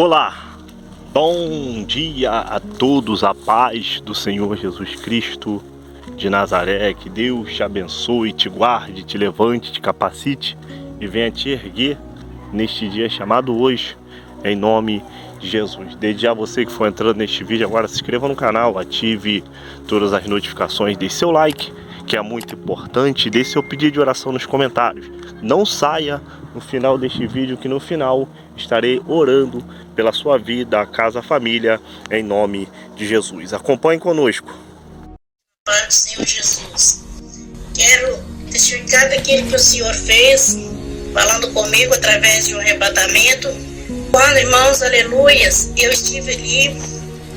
Olá, bom dia a todos, a paz do Senhor Jesus Cristo de Nazaré. Que Deus te abençoe, te guarde, te levante, te capacite e venha te erguer neste dia chamado hoje, em nome de Jesus. Desde já você que for entrando neste vídeo agora, se inscreva no canal, ative todas as notificações, deixe seu like, que é muito importante, deixe seu pedido de oração nos comentários. Não saia no final deste vídeo, que no final estarei orando pela sua vida, casa, família, em nome de Jesus. Acompanhe conosco. Pai do Senhor Jesus, quero testificar daquilo que o Senhor fez, falando comigo através de um arrebatamento. Quando, irmãos, aleluias, eu estive ali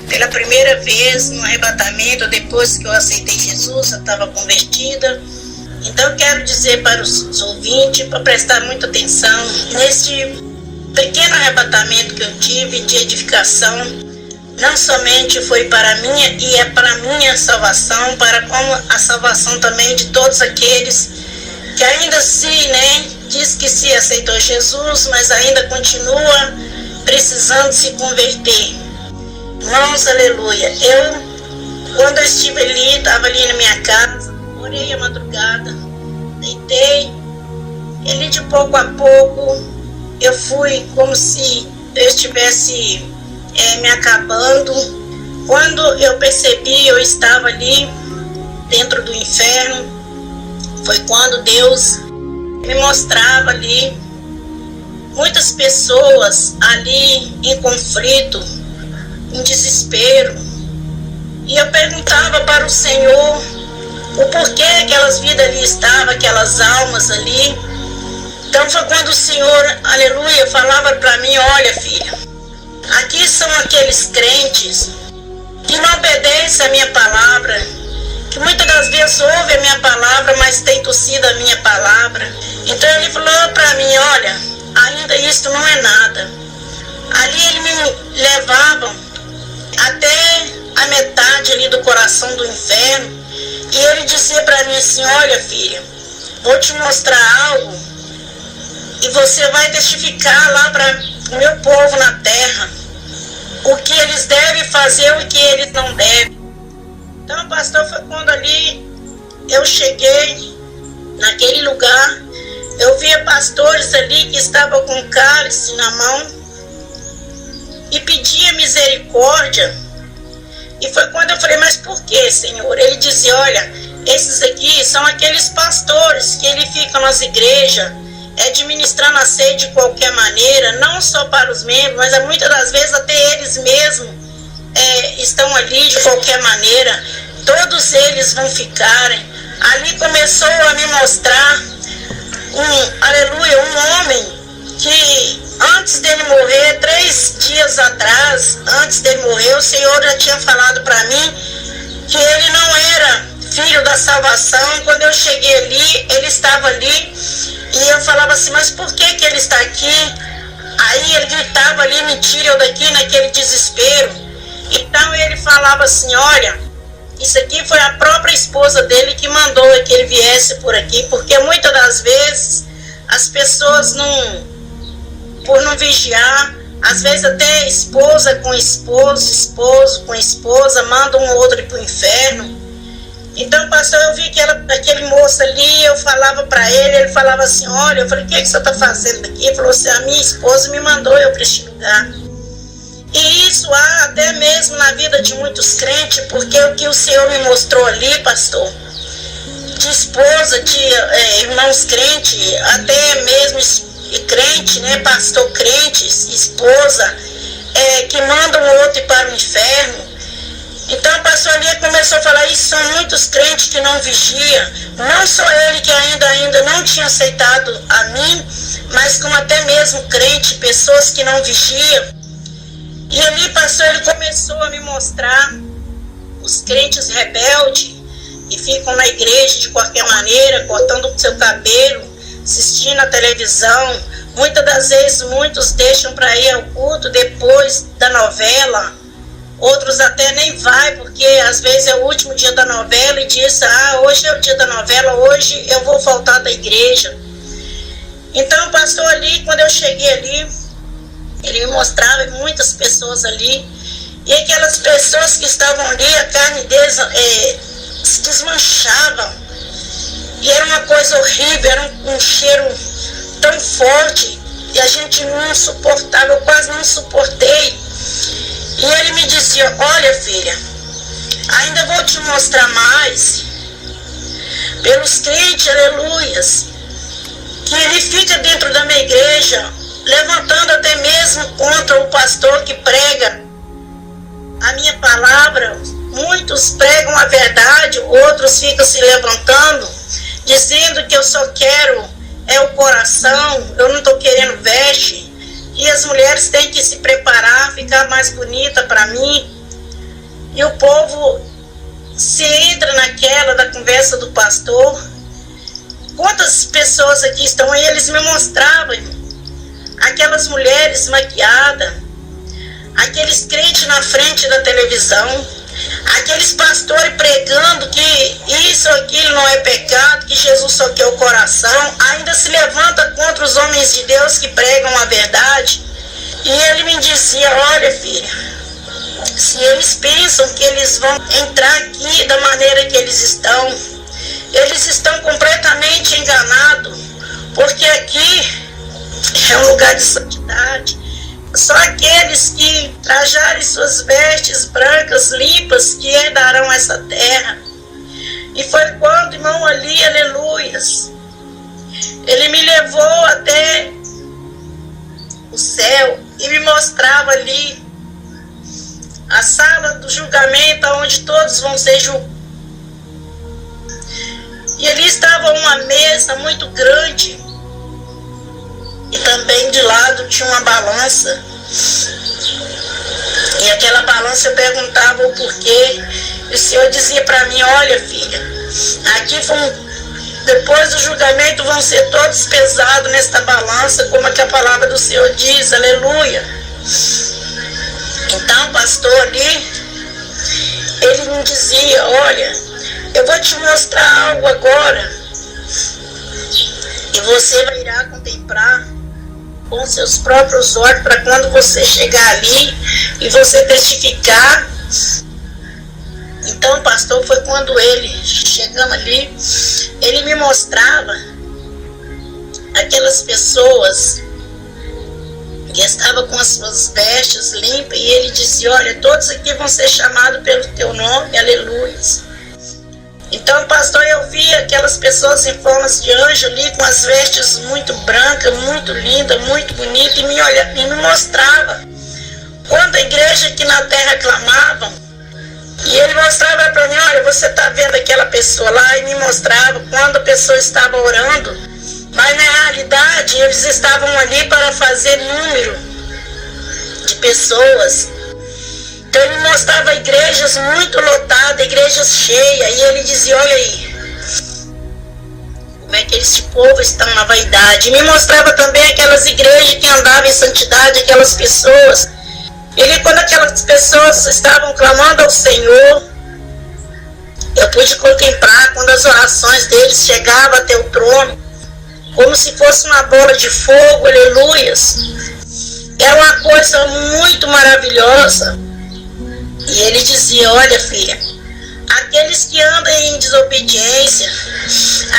pela primeira vez no arrebatamento, depois que eu aceitei Jesus, eu estava convertida. Então eu quero dizer para os ouvintes, para prestar muita atenção, neste pequeno arrebatamento que eu tive de edificação, não somente foi para minha, e é para minha salvação, para como a salvação também de todos aqueles que ainda diz que se aceitou Jesus, mas ainda continua precisando se converter. Irmãos, aleluia, quando eu estive ali, estava ali na minha casa, orei a madrugada, deitei, e ali de pouco a pouco eu fui como se eu estivesse me acabando. Quando eu percebi, eu estava ali dentro do inferno. Foi quando Deus me mostrava ali muitas pessoas ali em conflito, em desespero, e eu perguntava para o Senhor o porquê aquelas vidas ali estavam, aquelas almas ali. Então foi quando o Senhor, aleluia, falava para mim: olha, filha, aqui são aqueles crentes que não obedecem a minha palavra, que muitas das vezes ouvem a minha palavra, mas tem tossido a minha palavra. Então ele falou para mim: olha, ainda isto não é nada. Ali ele me levava até a metade ali do coração do inferno, e ele dizia para mim assim: olha, filha, vou te mostrar algo, e você vai testificar lá para o meu povo na terra o que eles devem fazer e o que eles não devem. Então, pastor, foi quando ali eu cheguei naquele lugar, eu via pastores ali que estavam com cálice na mão e pedia misericórdia. E foi quando eu falei: mas por que, Senhor? Ele dizia: olha, esses aqui são aqueles pastores que ele fica nas igrejas, administrando a ceia de qualquer maneira, não só para os membros, mas muitas das vezes até eles mesmos estão ali de qualquer maneira. Todos eles vão ficarem. Ali começou a me mostrar um homem que antes dele morrer, 3 dias atrás, antes dele morrer, o Senhor já tinha falado para mim que ele não era filho da salvação. Quando eu cheguei ali, ele estava ali, e eu falava assim: mas por que ele está aqui? Aí ele gritava ali: me tire eu daqui, naquele desespero. Então ele falava assim: olha, isso aqui foi a própria esposa dele que mandou que ele viesse por aqui, porque muitas das vezes as pessoas por não vigiar, às vezes até esposa com esposo, esposo com esposa, manda um outro para o inferno. Então, pastor, eu vi que aquele moço ali, eu falava para ele falava assim: olha, eu falei: o que você está fazendo aqui? Ele falou assim: a minha esposa me mandou eu para este lugar. E isso há até mesmo na vida de muitos crentes, porque o que o Senhor me mostrou ali, pastor, de esposa, de irmãos crentes, até mesmo crente, pastor crente, esposa, que manda um outro ir para o inferno. Então o pastor ali começou a falar: isso são muitos crentes que não vigiam, não só ele que ainda não tinha aceitado a mim, mas como até mesmo crente, pessoas que não vigiam. E ali, pastor, ele começou a me mostrar os crentes rebeldes que ficam na igreja de qualquer maneira, cortando o seu cabelo, assistindo a televisão. Muitas das vezes, muitos deixam para ir ao culto depois da novela. Outros até nem vai, porque às vezes é o último dia da novela e diz: hoje é o dia da novela, hoje eu vou faltar da igreja. Então, pastor, ali, quando eu cheguei ali, Ele me mostrava muitas pessoas ali, e aquelas pessoas que estavam ali, a carne deles se desmanchavam, e era uma coisa horrível, era um cheiro tão forte, e a gente não suportava, eu quase não suportei. E ele me dizia: olha, filha, ainda vou te mostrar mais, pelos crentes, aleluias, que ele fica dentro da minha igreja, levantando até mesmo contra o pastor que prega a minha palavra. Muitos pregam a verdade, outros ficam se levantando, dizendo que eu só quero o coração, eu não estou querendo veste, e as mulheres têm que se preparar, ficar mais bonita para mim. E o povo se entra naquela da conversa do pastor. Quantas pessoas aqui estão aí, eles me mostravam aquelas mulheres maquiadas, aqueles crentes na frente da televisão, aqueles pastores pregando que isso ou aquilo não é pecado, que Jesus só quer o coração, ainda se levanta contra os homens de Deus que pregam a verdade. E ele me dizia: olha, filha, se eles pensam que eles vão entrar aqui da maneira que eles estão completamente enganados, porque aqui é um lugar de santidade. Só aqueles que trajarem suas vestes brancas, limpas, que herdarão essa terra. E foi quando, irmão, ali, aleluias, ele me levou até o céu e me mostrava ali a sala do julgamento, onde todos vão ser julgados. E ali estava uma mesa muito grande, e também de lado tinha uma balança. E aquela balança eu perguntava o porquê. E o Senhor dizia para mim: olha, filha, aqui depois do julgamento vão ser todos pesados nesta balança, como é que a palavra do Senhor diz, aleluia. Então, pastor ali, ele me dizia: olha, eu vou te mostrar algo agora, e você vai irá contemplar com seus próprios olhos, para quando você chegar ali e você testificar. Então, pastor, foi quando chegamos ali, ele me mostrava aquelas pessoas que estavam com as suas vestes limpas, e ele dizia: olha, todos aqui vão ser chamados pelo teu nome, aleluia. Então, pastor, eu vi aquelas pessoas em formas de anjo ali, com as vestes muito brancas, muito lindas, muito bonitas, e me mostrava quando a igreja aqui na terra clamavam. E ele mostrava para mim: olha, você está vendo aquela pessoa lá? E me mostrava quando a pessoa estava orando, mas na realidade eles estavam ali para fazer número de pessoas. Então ele mostrava igrejas muito lotadas, igrejas cheias, e ele dizia: olha aí, como é que esse povo estão na vaidade. E me mostrava também aquelas igrejas que andavam em santidade, aquelas pessoas. Ele, quando aquelas pessoas estavam clamando ao Senhor, eu pude contemplar quando as orações deles chegavam até o trono, como se fosse uma bola de fogo, aleluias. Era uma coisa muito maravilhosa. E ele dizia: olha, filha, aqueles que andam em desobediência,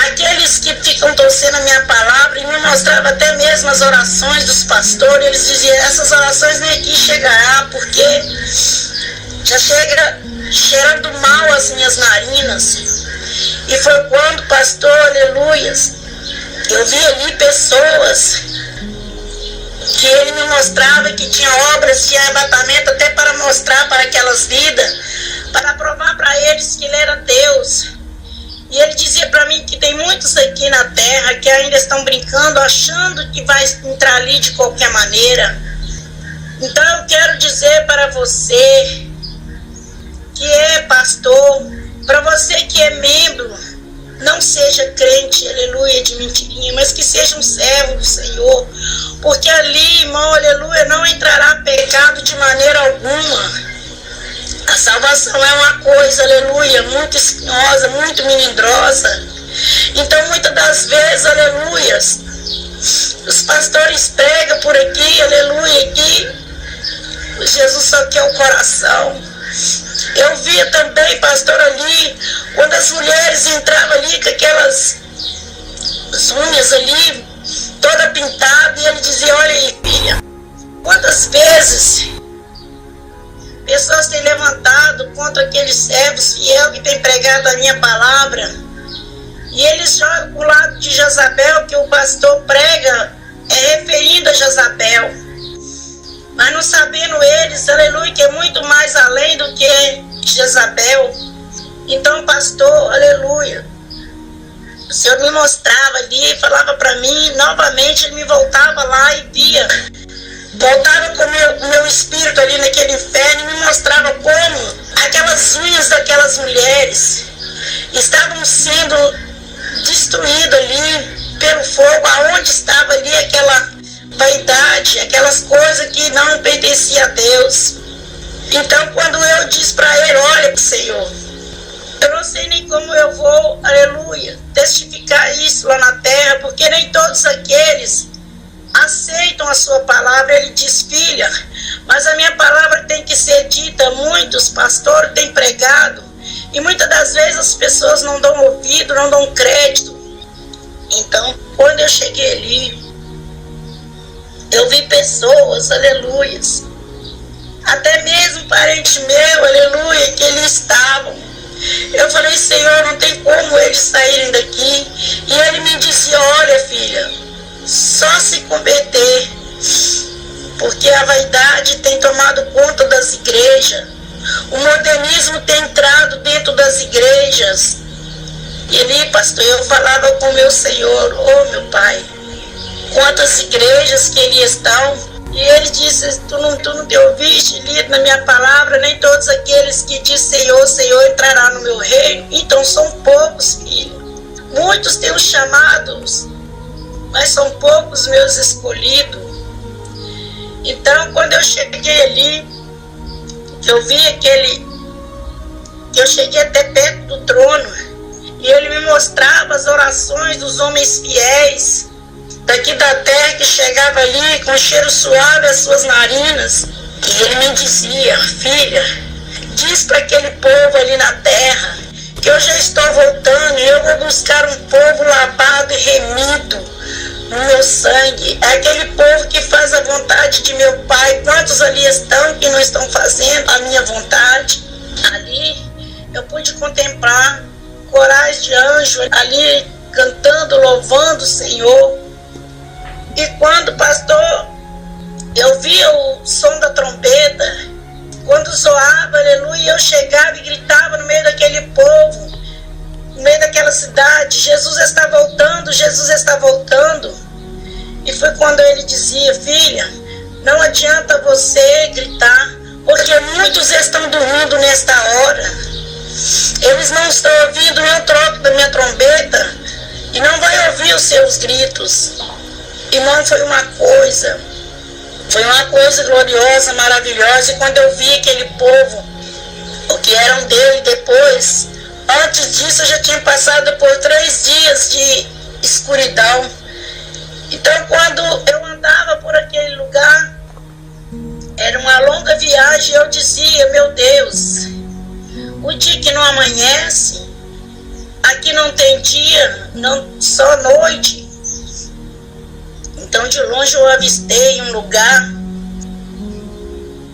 aqueles que ficam torcendo a minha palavra, e me mostrava até mesmo as orações dos pastores, eles diziam: essas orações nem aqui chegará, porque já chega cheirando mal as minhas narinas. E foi quando, pastor, aleluias, eu vi ali pessoas que ele me mostrava que tinha obras de arrebatamento, até para mostrar para aquelas vidas, para provar para eles que ele era Deus. E ele dizia para mim que tem muitos aqui na terra que ainda estão brincando, achando que vai entrar ali de qualquer maneira. Então eu quero dizer para você que é pastor, para você que é membro, não seja crente, aleluia, de mentirinha, mas que seja um servo do Senhor, porque ali, irmão, aleluia, não entrará pecado de maneira alguma. A salvação é uma coisa, aleluia, muito espinhosa, muito melindrosa. Então, muitas das vezes, aleluias, Os pastores pregam por aqui, aleluia, aqui. Jesus só quer o coração. Eu via também, pastor, ali, quando as mulheres entravam ali com aquelas unhas ali, toda pintada, e ele dizia, olha aí, filha, quantas vezes pessoas têm levantado contra aqueles servos fiel que têm pregado a minha palavra, e eles jogam para o lado de Jezabel, que o pastor prega, é referindo a Jezabel, mas não sabendo eles, aleluia, que é muito mais além do que Jezabel. Então, pastor, aleluia, o Senhor me mostrava ali e falava para mim, novamente ele me voltava lá e via, voltava com o meu espírito ali naquele inferno e me mostrava como aquelas unhas daquelas mulheres estavam sendo destruídas ali pelo fogo, aonde estava ali aquela vaidade, aquelas coisas que não pertenciam a Deus. Então, quando eu disse para ele, olha, Senhor, eu não sei nem como eu vou, aleluia, testificar isso lá na terra, porque nem todos aqueles aceitam a sua palavra. Ele diz, filha, mas a minha palavra tem que ser dita. Muitos pastores têm pregado e muitas das vezes as pessoas não dão ouvido, não dão crédito. Então, quando eu cheguei ali, eu vi pessoas, aleluias, até mesmo parente meu, aleluia, que eles estavam. Eu falei, Senhor, não tem como eles saírem daqui. E ele me disse, olha, filha, só se converter, porque a vaidade tem tomado conta das igrejas, o modernismo tem entrado dentro das igrejas. E ali, pastor, eu falava com meu Senhor, oh meu Pai, quantas igrejas que ali estão. E ele disse, tu não te ouviste, lido na minha palavra, nem todos aqueles que dizem Senhor, Senhor entrarão no meu reino. Então são poucos, filho. Muitos têm os chamados, mas são poucos meus escolhidos. Então, quando eu cheguei ali, eu vi eu cheguei até perto do trono, e ele me mostrava as orações dos homens fiéis daqui da terra, que chegava ali com cheiro suave às suas narinas. E ele me dizia, filha, diz para aquele povo ali na terra que eu já estou voltando e eu vou buscar um povo lavado e remido no meu sangue. É aquele povo que faz a vontade de meu Pai. Quantos ali estão que não estão fazendo a minha vontade? Ali eu pude contemplar corais de anjos ali cantando, louvando o Senhor. E quando, pastor, eu via o som da trombeta, quando zoava, aleluia, eu chegava e gritava no meio daquele povo, no meio daquela cidade, Jesus está voltando, Jesus está voltando. E foi quando ele dizia, filha, não adianta você gritar, porque muitos estão dormindo nesta hora. Eles não estão ouvindo nem o troco da minha trombeta e não vai ouvir os seus gritos. Irmão, foi uma coisa gloriosa, maravilhosa. E quando eu vi aquele povo, o que eram dele depois, antes disso eu já tinha passado por 3 dias de escuridão. Então, quando eu andava por aquele lugar, era uma longa viagem, eu dizia, meu Deus, o dia que não amanhece, aqui não tem dia, não, só noite. Então, de longe eu avistei um lugar,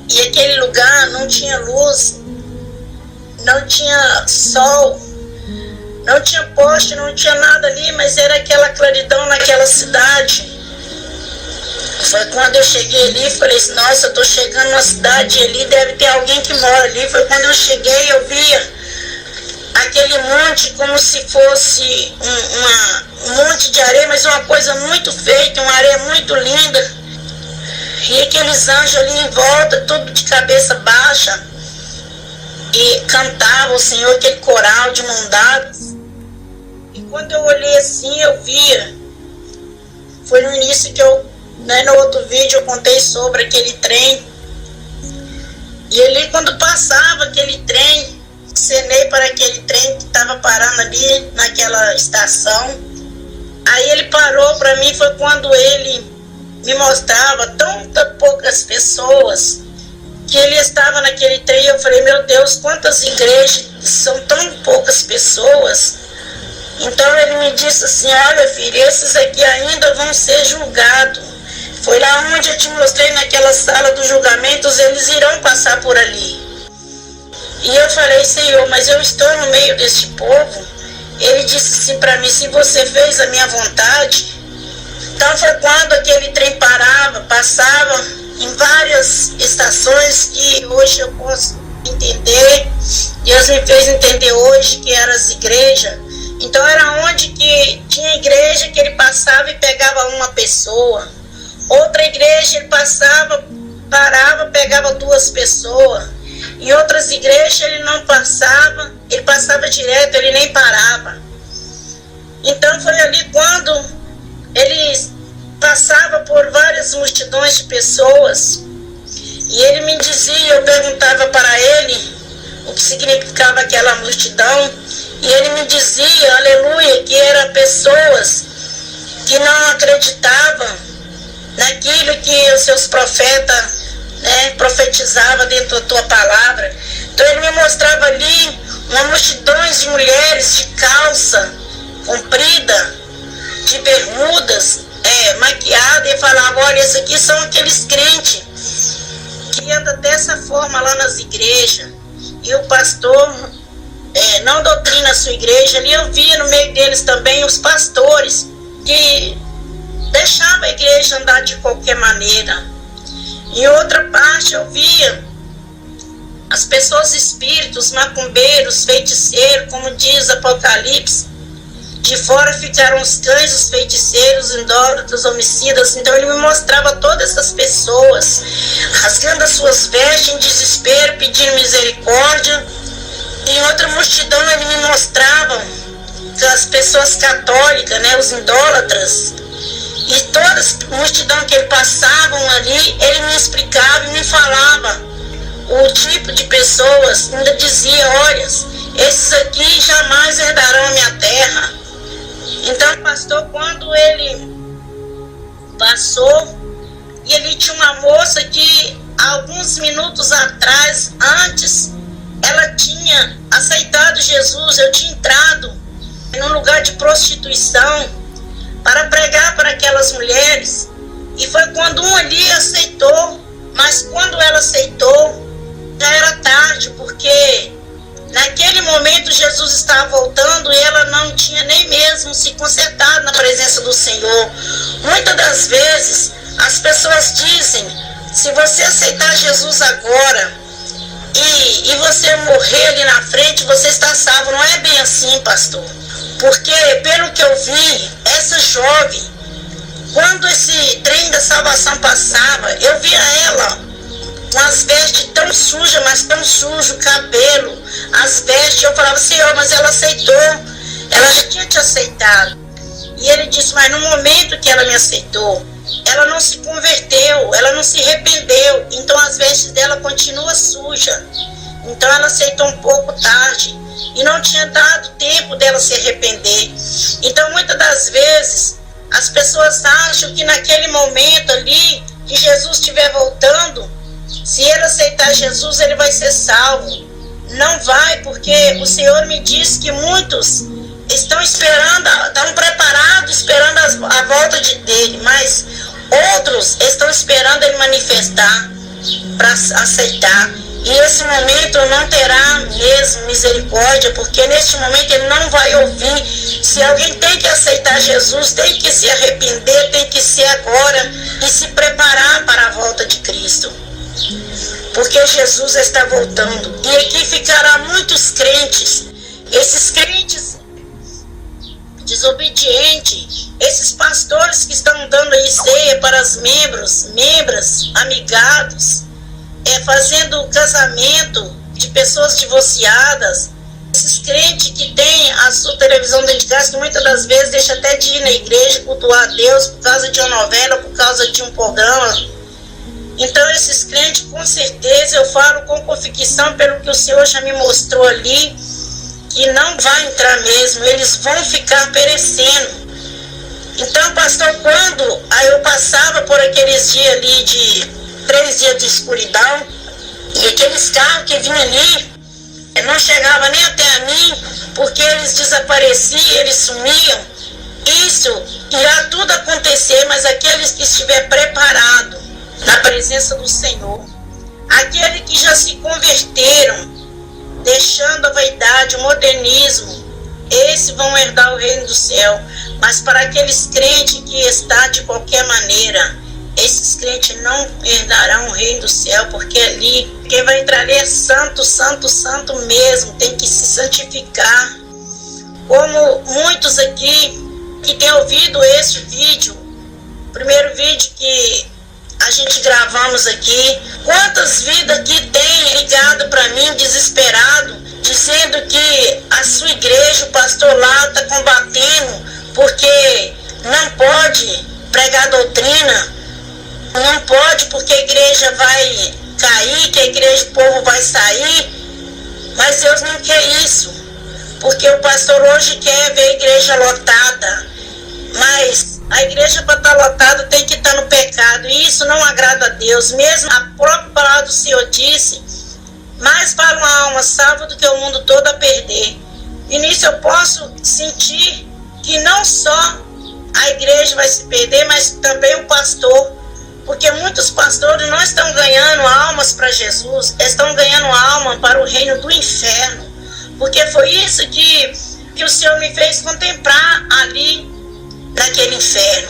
e aquele lugar não tinha luz, não tinha sol, não tinha poste, não tinha nada ali, mas era aquela claridão naquela cidade. Foi quando eu cheguei ali e falei assim, nossa, eu estou chegando numa cidade ali, deve ter alguém que mora ali. Foi quando eu cheguei, eu via aquele monte como se fosse um monte de areia, mas uma coisa muito feita, uma areia muito linda. E aqueles anjos ali em volta, tudo de cabeça baixa, e cantavam o Senhor, aquele coral de mão dadas. E quando eu olhei assim, eu via, foi no início que no outro vídeo eu contei sobre aquele trem. E ali quando passava aquele trem, cenei para aquele trem que estava parando ali naquela estação. Aí ele parou para mim, foi quando ele me mostrava tanta poucas pessoas, que ele estava naquele trem. Eu falei, meu Deus, quantas igrejas são tão poucas pessoas. Então ele me disse assim, olha filho, esses aqui ainda vão ser julgados. Foi lá onde eu te mostrei, naquela sala dos julgamentos, eles irão passar por ali. E eu falei, Senhor, mas eu estou no meio deste povo. Ele disse assim para mim, se você fez a minha vontade. Então foi quando aquele trem parava, passava em várias estações que hoje eu posso entender. Deus me fez entender hoje que eram as igrejas. Então era onde que tinha igreja que ele passava e pegava uma pessoa. Outra igreja ele passava, parava, pegava 2 pessoas. Em outras igrejas ele não passava, ele passava direto, ele nem parava. Então foi ali quando ele passava por várias multidões de pessoas. E ele me dizia, eu perguntava para ele o que significava aquela multidão. E ele me dizia, aleluia, que eram pessoas que não acreditavam naquilo que os seus profetas, profetizavam dentro da tua palavra. Então ele me mostrava ali uma multidão de mulheres de calça comprida, de bermudas, maquiada, e falava, olha, esses aqui são aqueles crentes que andam dessa forma lá nas igrejas. E o pastor não doutrina a sua igreja. Ali eu via no meio deles também os pastores que deixavam a igreja andar de qualquer maneira. Em outra parte eu via as pessoas espíritos, macumbeiros, feiticeiros, como diz Apocalipse. De fora ficaram os cães, os feiticeiros, idólatras, homicidas. Então ele me mostrava todas essas pessoas rasgando as suas vestes em desespero, pedindo misericórdia. Em outra multidão ele me mostrava as pessoas católicas, os idólatras. E toda a multidão que ele passavam ali, ele me explicava e me falava o tipo de pessoas. Ainda dizia, olha, esses aqui jamais herdarão a minha terra. Então, pastor, quando ele passou, e ali tinha uma moça que alguns minutos atrás, antes, ela tinha aceitado Jesus. Eu tinha entrado num lugar de prostituição para pregar para aquelas mulheres. E foi quando um ali aceitou, mas quando ela aceitou, já era tarde, porque naquele momento Jesus estava voltando e ela não tinha nem mesmo se consertado na presença do Senhor. Muitas das vezes as pessoas dizem, se você aceitar Jesus agora e você morrer ali na frente, você está salvo. Não é bem assim, pastor. Porque pelo que eu vi, essa jovem, quando esse trem da salvação passava, eu via ela com as vestes tão sujas, mas tão sujo, o cabelo, as vestes. Eu falava, Senhor, mas ela aceitou, ela já tinha te aceitado. E ele disse, mas no momento que ela me aceitou, ela não se converteu, ela não se arrependeu, então as vestes dela continuam sujas. Então ela aceitou um pouco tarde e não tinha dado tempo dela se arrepender. Então muitas das vezes as pessoas acham que naquele momento ali que Jesus estiver voltando, se ele aceitar Jesus, ele vai ser salvo. Não vai, porque o Senhor me disse que muitos estão esperando, estão preparados, esperando a volta dele, mas outros estão esperando ele manifestar para aceitar. E esse momento não terá mesmo misericórdia, porque neste momento ele não vai ouvir. Se alguém tem que aceitar Jesus, tem que se arrepender, tem que ser agora e se preparar para a volta de Cristo. Porque Jesus está voltando. E aqui ficará muitos crentes. Esses crentes desobedientes, esses pastores que estão dando aí ceia para os membros, amigados, fazendo casamento de pessoas divorciadas. Esses crentes que têm a sua televisão dentro de casa, que muitas das vezes deixa até de ir na igreja, cultuar a Deus por causa de uma novela, por causa de um programa. Então esses crentes, com certeza, eu falo com convicção pelo que o Senhor já me mostrou ali, que não vai entrar mesmo, eles vão ficar perecendo. Então, pastor, quando aí eu passava por aqueles dias ali de 3 dias de escuridão, e aqueles carros que vinham ali, não chegavam nem até a mim, porque eles desapareciam, eles sumiam. Isso irá tudo acontecer, mas aqueles que estiver preparado na presença do Senhor, aqueles que já se converteram, deixando a vaidade, o modernismo, esses vão herdar o reino do céu. Mas para aqueles crentes que estão de qualquer maneira, esses crentes não herdarão o reino do céu, porque ali quem vai entrar ali é santo, santo, santo mesmo, tem que se santificar. Como muitos aqui que têm ouvido esse vídeo, o primeiro vídeo que a gente gravamos aqui, quantas vidas que tem ligado para mim desesperado, dizendo que a sua igreja, o pastor lá está combatendo porque não pode pregar doutrina, não pode porque a igreja vai cair, que a igreja, o povo vai sair. Mas Deus não quer isso, porque o pastor hoje quer ver a igreja lotada, mas a igreja para estar lotada tem que estar no pecado, e isso não agrada a Deus. Mesmo a própria palavra do Senhor disse: mais vale uma alma salva do que o mundo todo a perder. E nisso eu posso sentir que não só a igreja vai se perder, mas também o pastor, porque muitos pastores não estão ganhando almas para Jesus, estão ganhando alma para o reino do inferno, porque foi isso que o Senhor me fez contemplar ali naquele inferno.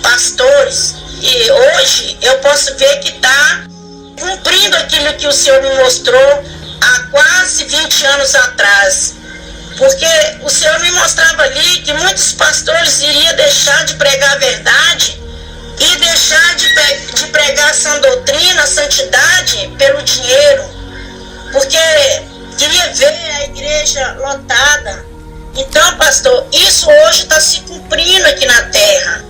Pastores, e hoje eu posso ver que está cumprindo aquilo que o Senhor me mostrou há quase 20 anos atrás. Porque o Senhor me mostrava ali que muitos pastores iriam deixar de pregar a verdade e deixar de pregar a sã doutrina, a santidade pelo dinheiro, porque queria ver a igreja lotada. Então, pastor, isso hoje está se cumprindo aqui na terra.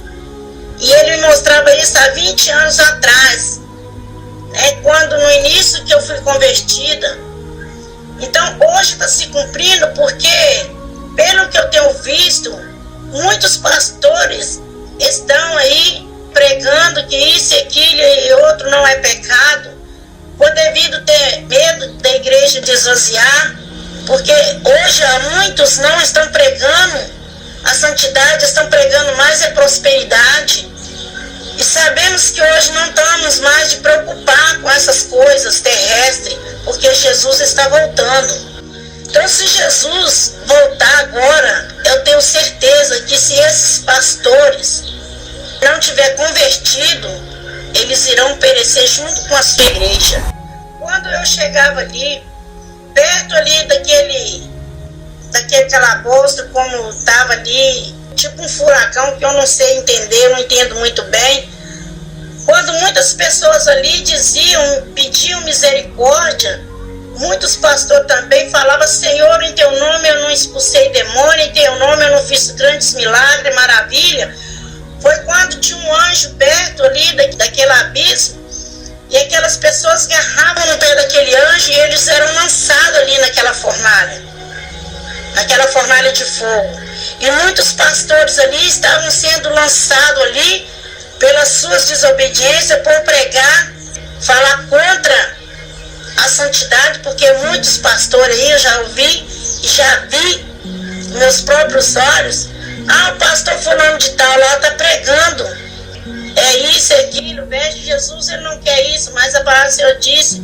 E ele me mostrava isso há 20 anos atrás, quando no início que eu fui convertida. Então hoje está se cumprindo, porque pelo que eu tenho visto, muitos pastores estão aí pregando que isso, aquilo e outro não é pecado, por devido ter medo da igreja de esvaziar, porque hoje muitos não estão pregando a santidade, estão pregando mais a prosperidade. E sabemos que hoje não estamos mais de preocupar com essas coisas terrestres, porque Jesus está voltando. Então, se Jesus voltar agora, eu tenho certeza que se esses pastores não tiver convertido, eles irão perecer junto com a sua igreja. Quando eu chegava ali, perto ali daquele calabouço, como estava ali, tipo um furacão que eu não sei entender, não entendo muito bem. Quando muitas pessoas ali pediam misericórdia, muitos pastores também falavam: Senhor, em teu nome eu não expulsei demônio, em teu nome eu não fiz grandes milagres, maravilha. Foi quando tinha um anjo perto ali daquele abismo, e aquelas pessoas agarravam no pé daquele anjo e eles eram lançados ali naquela fornalha de fogo. E muitos pastores ali estavam sendo lançados ali pelas suas desobediências, por pregar, falar contra a santidade, porque muitos pastores aí eu já ouvi e já vi meus próprios olhos: o pastor fulano de tal lá está pregando, é isso, é aquilo, veste Jesus, ele não quer isso, mas a palavra do Senhor disse: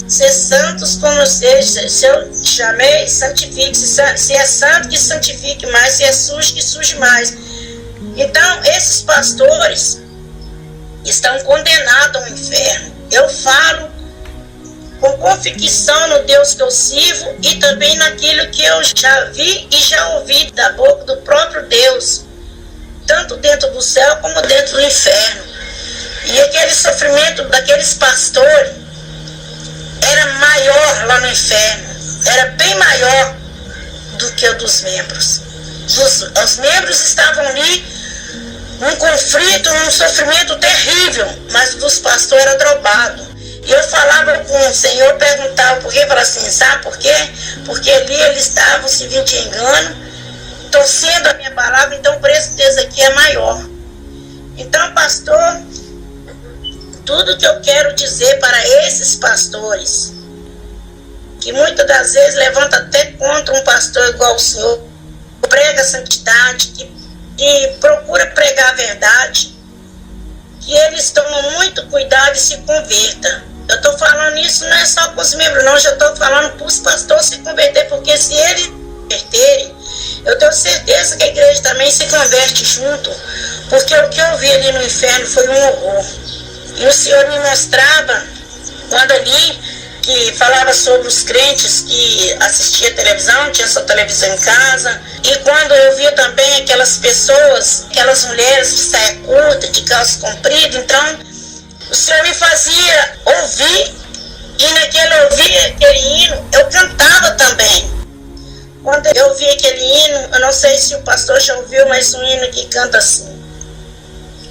ser santos como seja. Se eu chamei, santifique. Se é santo, que santifique mais. Se é sujo, que suje mais. Então, esses pastores estão condenados ao inferno. Eu falo com convicção no Deus que eu sirvo e também naquilo que eu já vi e já ouvi da boca do próprio Deus, tanto dentro do céu como dentro do inferno. E aquele sofrimento daqueles pastores era maior lá no inferno, era bem maior do que o dos membros. Os membros estavam ali num conflito, num sofrimento terrível, mas os pastores eram drogados. E eu falava com o Senhor, perguntava por quê, falava assim: sabe por quê? Porque ali eles estavam se vindo de engano, torcendo a minha palavra, então o preço deles aqui é maior. Então, pastor, tudo que eu quero dizer para esses pastores, que muitas das vezes levanta até contra um pastor igual o senhor, prega a santidade, que procura pregar a verdade, que eles tomam muito cuidado e se convertam. Eu estou falando isso não é só com os membros, não, já estou falando para os pastores se converter, porque se eles se converterem, eu tenho certeza que a igreja também se converte junto, porque o que eu vi ali no inferno foi um horror. E o Senhor me mostrava, quando ali, que falava sobre os crentes que assistiam televisão, tinha sua televisão em casa, e quando eu via também aquelas pessoas, aquelas mulheres de saia curta, de calça comprida, então o Senhor me fazia ouvir, e naquele ouvir aquele hino, eu cantava também. Quando eu ouvi aquele hino, eu não sei se o pastor já ouviu, mas um hino que canta assim: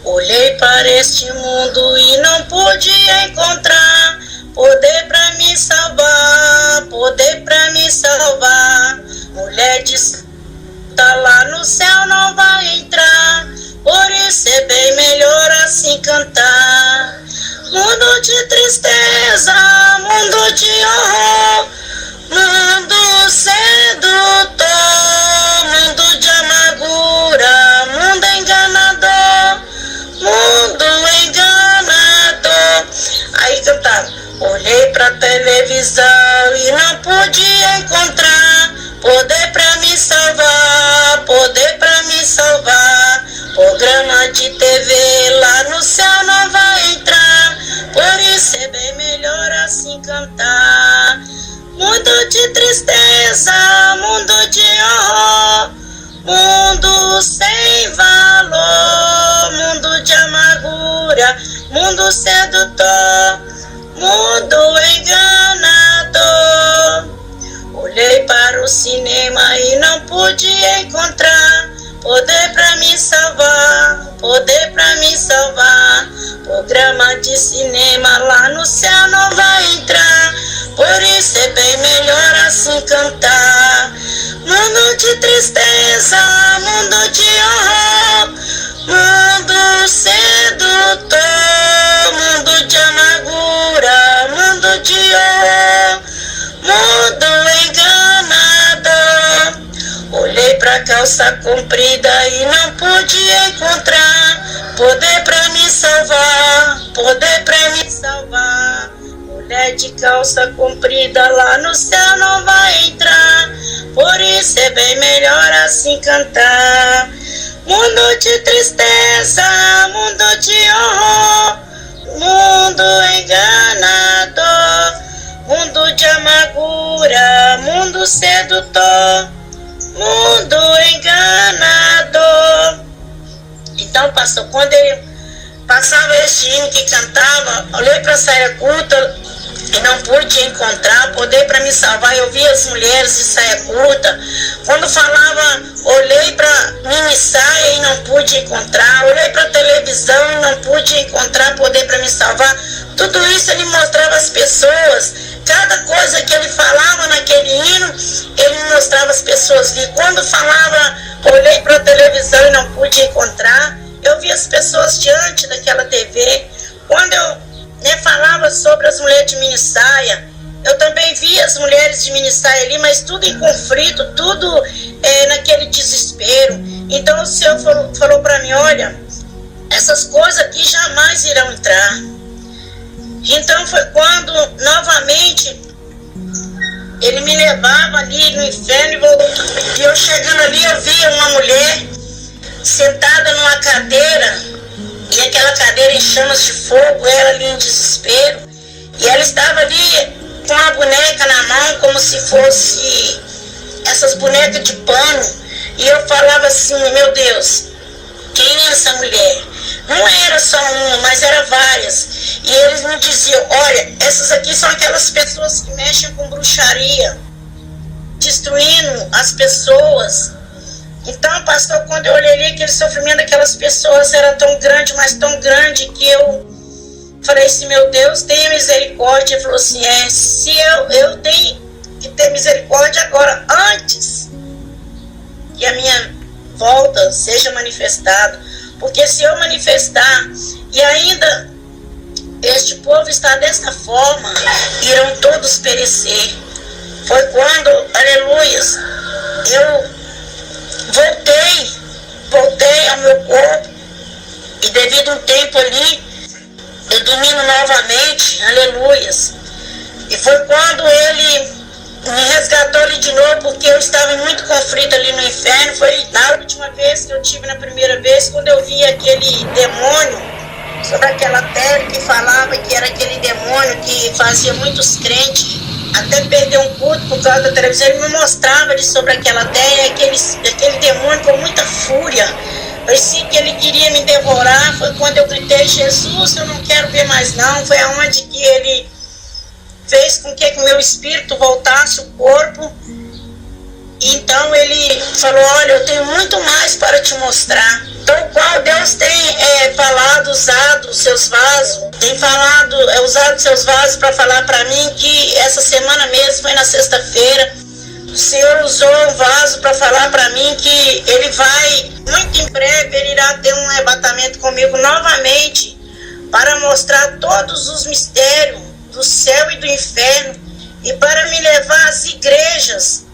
olhei para este mundo e não pude encontrar poder para me salvar, poder para me salvar. Mulher diz, tá lá no céu, não vai entrar, por isso é bem melhor assim cantar. Mundo de tristeza, mundo de horror, mundo sedutor, mundo de amargura, mundo enganador, mundo enganador. Aí cantava: olhei pra televisão e não pude encontrar poder pra me salvar, poder pra me salvar. Programa de TV lá no céu não vai entrar, por isso é bem melhor assim cantar. Mundo de tristeza, mundo de horror, mundo sem valor, mundo de amargura, mundo sedutor, mundo enganador. Olhei para o cinema e não pude encontrar poder para me salvar, poder para me salvar. Programa de cinema lá no céu não vai entrar, por isso é bem melhor assim cantar. Mundo de tristeza, mundo de horror, mundo sedutor, mundo de amargura, mundo de horror, mundo enganador. Olhei pra calça comprida e não pude encontrar poder pra me salvar, poder pra me salvar. Mulher de calça comprida lá no céu não vai entrar, por isso é bem melhor assim cantar. Mundo de tristeza, mundo de horror, mundo enganador, mundo de amargura, mundo sedutor, mundo enganador. Então, pastor, quando ele passava este hino que cantava, olhei para a saia curta e não pude encontrar poder para me salvar. Eu vi as mulheres de saia curta. Quando falava, olhei para mini saia e não pude encontrar. Olhei para a televisão e não pude encontrar poder para me salvar. Tudo isso ele mostrava às pessoas. Cada coisa que ele falava naquele hino, ele mostrava às pessoas. E quando falava, olhei para a televisão e não pude encontrar, eu vi as pessoas diante daquela TV. Quando eu falava sobre as mulheres de mini saia, eu também vi as mulheres de mini saia ali, mas tudo em conflito, tudo naquele desespero. Então o Senhor falou para mim: olha, essas coisas aqui jamais irão entrar. Então foi quando novamente ele me levava ali no inferno e eu chegando ali, eu via uma mulher sentada numa cadeira, e aquela cadeira em chamas de fogo, ela ali em desespero, e ela estava ali com uma boneca na mão, como se fosse essas bonecas de pano, e eu falava assim: meu Deus, quem é essa mulher? Não era só uma, mas eram várias. E eles me diziam: olha, essas aqui são aquelas pessoas que mexem com bruxaria, destruindo as pessoas. Então, pastor, quando eu olhei ali, aquele sofrimento daquelas pessoas era tão grande, mas tão grande, que eu falei assim: meu Deus, tenha misericórdia. Ele falou assim: se eu tenho que ter misericórdia agora, antes que a minha volta seja manifestada, porque se eu manifestar e ainda este povo está desta forma, irão todos perecer. Foi quando, aleluias, eu voltei ao meu corpo, e devido a um tempo ali, eu domino novamente, aleluias. E foi quando ele me resgatou ali de novo, porque eu estava em muito conflito ali no inferno. Foi na última vez que eu tive, na primeira vez, quando eu vi aquele demônio sobre aquela terra, que falava que era aquele demônio que fazia muitos crentes até perder um culto por causa da televisão. Ele me mostrava ali sobre aquela terra, aquele demônio com muita fúria. Parecia que ele queria me devorar. Foi quando eu gritei: Jesus, eu não quero ver mais não. Foi aonde que ele fez com que o meu espírito voltasse o corpo. Então ele falou: olha, eu tenho muito mais para te mostrar. Então, qual Deus tem falado, usado os seus vasos, tem falado, usado seus vasos para falar para mim, que essa semana mesmo, foi na sexta-feira, o Senhor usou um vaso para falar para mim que ele vai, muito em breve, ele irá ter um arrebatamento comigo novamente, para mostrar todos os mistérios do céu e do inferno, e para me levar às igrejas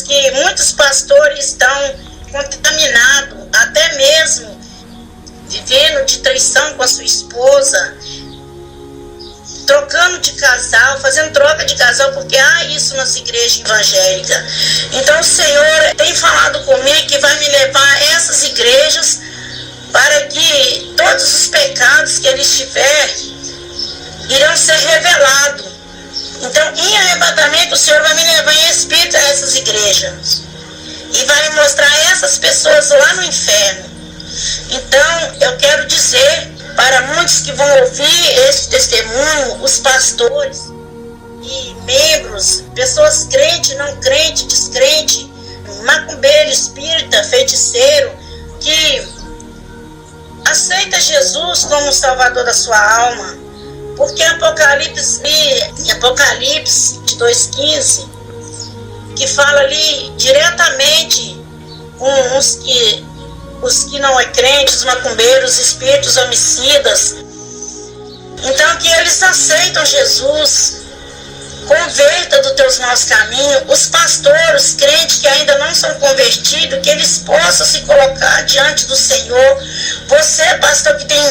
que muitos pastores estão contaminados, até mesmo vivendo de traição com a sua esposa, trocando de casal, fazendo troca de casal, porque há isso nas igrejas evangélicas. Então o Senhor tem falado comigo que vai me levar a essas igrejas, para que todos os pecados que eles tiverem irão ser revelados. Então, em arrebatamento, o Senhor vai me levar em espírito a essas igrejas e vai me mostrar essas pessoas lá no inferno. Então, eu quero dizer para muitos que vão ouvir este testemunho, os pastores e membros, pessoas crentes, não crentes, descrentes, macumbeiro, espírita, feiticeiro, que aceita Jesus como Salvador da sua alma. Porque Apocalipse de 2,15, que fala ali diretamente com os que não é crentes, os macumbeiros, espíritos homicidas. Então, que eles aceitam Jesus, converta dos teus maus caminhos. Os pastores, os crentes que ainda não são convertidos, que eles possam se colocar diante do Senhor. Você, pastor, que tem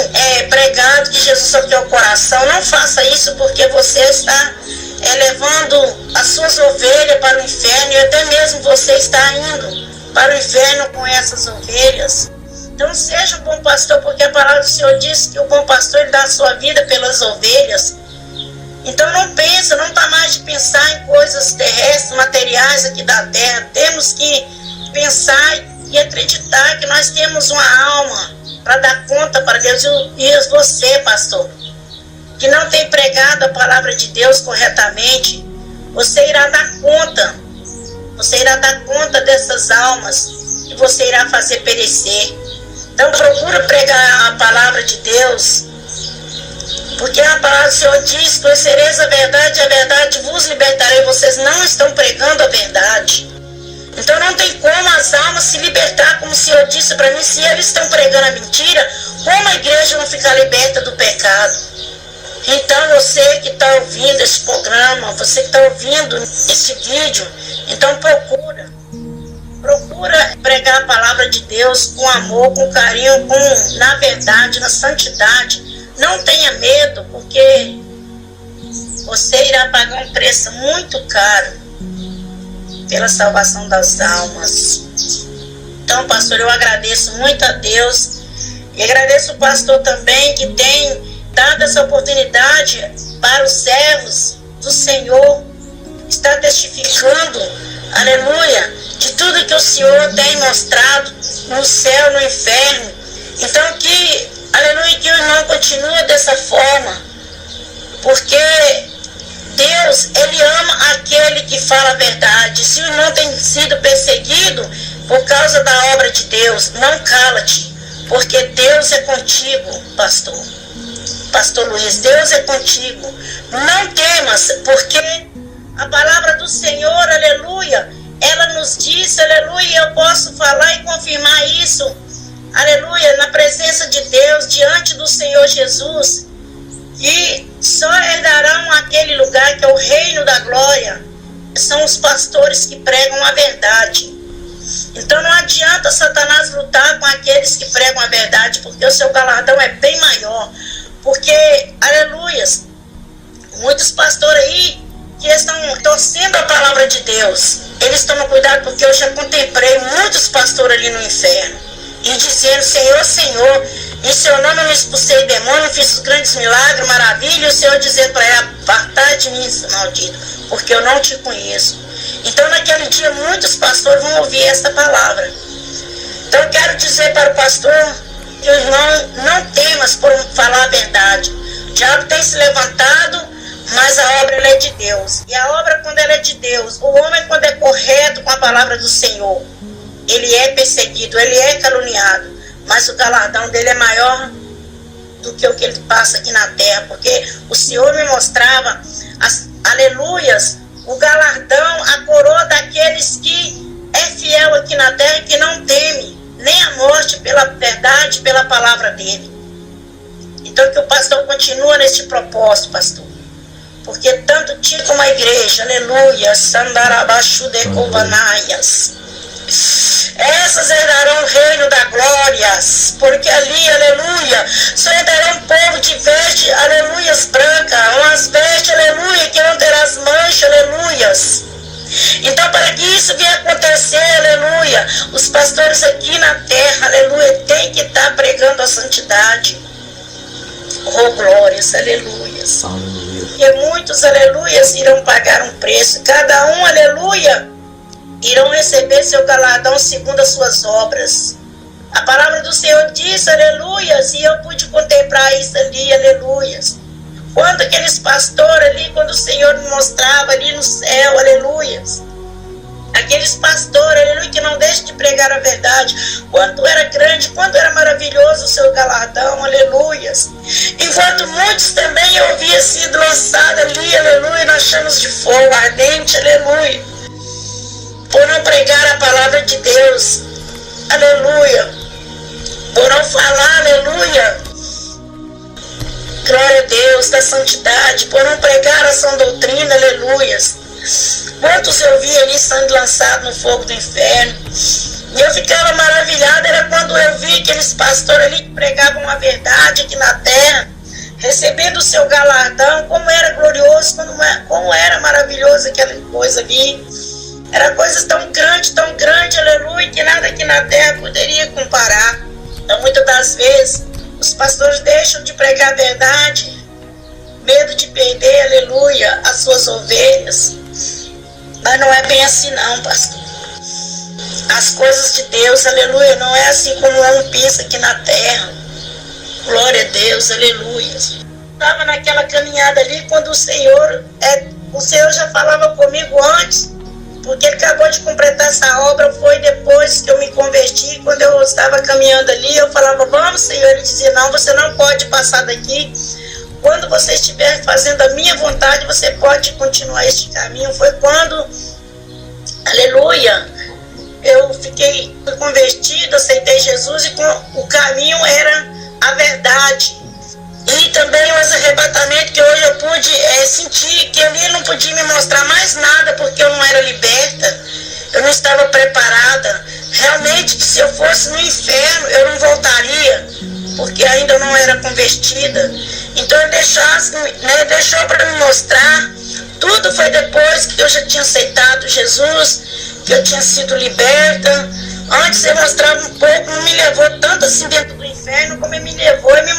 pregado que Jesus é o teu coração, não faça isso, porque você está levando as suas ovelhas para o inferno, e até mesmo você está indo para o inferno com essas ovelhas. Então seja um bom pastor, porque a palavra do Senhor diz que o bom pastor ele dá a sua vida pelas ovelhas. Então não está mais de pensar em coisas terrestres, materiais aqui da terra. Temos que pensar e acreditar que nós temos uma alma para dar conta para Deus. E você, pastor, que não tem pregado a palavra de Deus corretamente, você irá dar conta. Você irá dar conta dessas almas e você irá fazer perecer. Então procura pregar a palavra de Deus, porque a palavra do Senhor diz: conhecereis a verdade vos libertarei. Vocês não estão pregando a verdade. Então não tem como as almas se libertar, como o Senhor disse para mim. Se eles estão pregando a mentira, como a igreja não ficar liberta do pecado? Então você que está ouvindo esse programa, você que está ouvindo esse vídeo, então procura pregar a palavra de Deus com amor, com carinho, na verdade, na santidade. Não tenha medo, porque você irá pagar um preço muito caro pela salvação das almas. Então, pastor, eu agradeço muito a Deus e agradeço o pastor também, que tem dado essa oportunidade para os servos do Senhor, está testificando, aleluia, de tudo que o Senhor tem mostrado no céu, no inferno. Então aleluia, que o irmão continue dessa forma, porque Deus, Ele ama aquele que fala a verdade. Se o irmão tem sido perseguido por causa da obra de Deus, não cala-te, porque Deus é contigo, Pastor Luiz, Deus é contigo. Não temas, porque a palavra do Senhor, aleluia, ela nos disse, aleluia, eu posso falar e confirmar isso, aleluia, na presença de Deus, diante do Senhor Jesus, e só herdarão aquele lugar que é o reino da glória, são os pastores que pregam a verdade. Então não adianta Satanás lutar com aqueles que pregam a verdade, porque o seu galardão é bem maior, porque, aleluias, muitos pastores aí que estão torcendo a palavra de Deus, eles tomam cuidado, porque eu já contemplei muitos pastores ali no inferno, e dizendo, Senhor, Senhor, em seu nome eu não expulsei demônio, fiz grandes milagres, maravilhas, e o Senhor dizendo para ela, apartai de mim, maldito, porque eu não te conheço. Então naquele dia muitos pastores vão ouvir esta palavra. Então eu quero dizer para o pastor, que o irmão não temas por falar a verdade. O diabo tem se levantado, mas a obra ela é de Deus. E a obra, quando ela é de Deus, o homem, quando é correto com a palavra do Senhor, ele é perseguido, ele é caluniado, mas o galardão dele é maior do que o que ele passa aqui na terra, porque o Senhor me mostrava, aleluias, o galardão, a coroa daqueles que é fiel aqui na terra e que não teme nem a morte pela verdade, pela palavra dele. Então que o pastor continua neste propósito, pastor, porque tanto ti como a igreja, aleluia, Sandarabaxu de Covanaias, essas herdarão o reino da glórias, porque ali, aleluia, só herdarão um povo de veste, aleluias, branca, umas vestes, aleluia, que não terás mancha, aleluias. Então, para que isso venha acontecer, aleluia, os pastores aqui na terra, aleluia, tem que estar pregando a santidade. Oh, glórias, aleluias. Aleluia. Porque muitos, aleluias, irão pagar um preço, cada um, aleluia, irão receber seu galardão segundo as suas obras. A palavra do Senhor diz, aleluias, e eu pude contemplar isso ali, aleluias. Quando aqueles pastores ali, quando o Senhor me mostrava ali no céu, aleluias, aqueles pastores, aleluia, que não deixam de pregar a verdade, quanto era grande, quanto era maravilhoso o seu galardão, aleluias. Enquanto muitos também eu havia sido lançado ali, aleluia, nas chamas de fogo ardente, aleluia, por não pregar a palavra de Deus, aleluia, por não falar, aleluia, glória a Deus, da santidade, por não pregar a sã doutrina, aleluias. Quantos eu vi ali sendo lançado no fogo do inferno, e eu ficava maravilhada, era quando eu vi aqueles pastores ali que pregavam a verdade aqui na terra, recebendo o seu galardão, como era glorioso, como era maravilhoso aquela coisa ali. Era coisa tão grande, aleluia, que nada aqui na terra poderia comparar. Então, muitas das vezes, os pastores deixam de pregar a verdade, medo de perder, aleluia, as suas ovelhas. Mas não é bem assim não, pastor. As coisas de Deus, aleluia, não é assim como o homem pensa aqui na terra. Glória a Deus, aleluia. Estava naquela caminhada ali quando o Senhor já falava comigo antes, porque ele acabou de completar essa obra, foi depois que eu me converti. Quando eu estava caminhando ali, eu falava, vamos, Senhor. Ele dizia, não, você não pode passar daqui. Quando você estiver fazendo a minha vontade, você pode continuar este caminho. Foi quando, aleluia, eu fui convertido, aceitei Jesus, e o caminho era a verdade. E também os arrebatamentos que hoje eu pude sentir, que ele não podia me mostrar mais nada, porque eu não era liberta, eu não estava preparada. Realmente, que se eu fosse no inferno, eu não voltaria, porque ainda não era convertida. Então ele deixou para me mostrar. Tudo foi depois que eu já tinha aceitado Jesus, que eu tinha sido liberta. Antes ele mostrava um pouco, não me levou tanto assim dentro do inferno, como ele me levou e me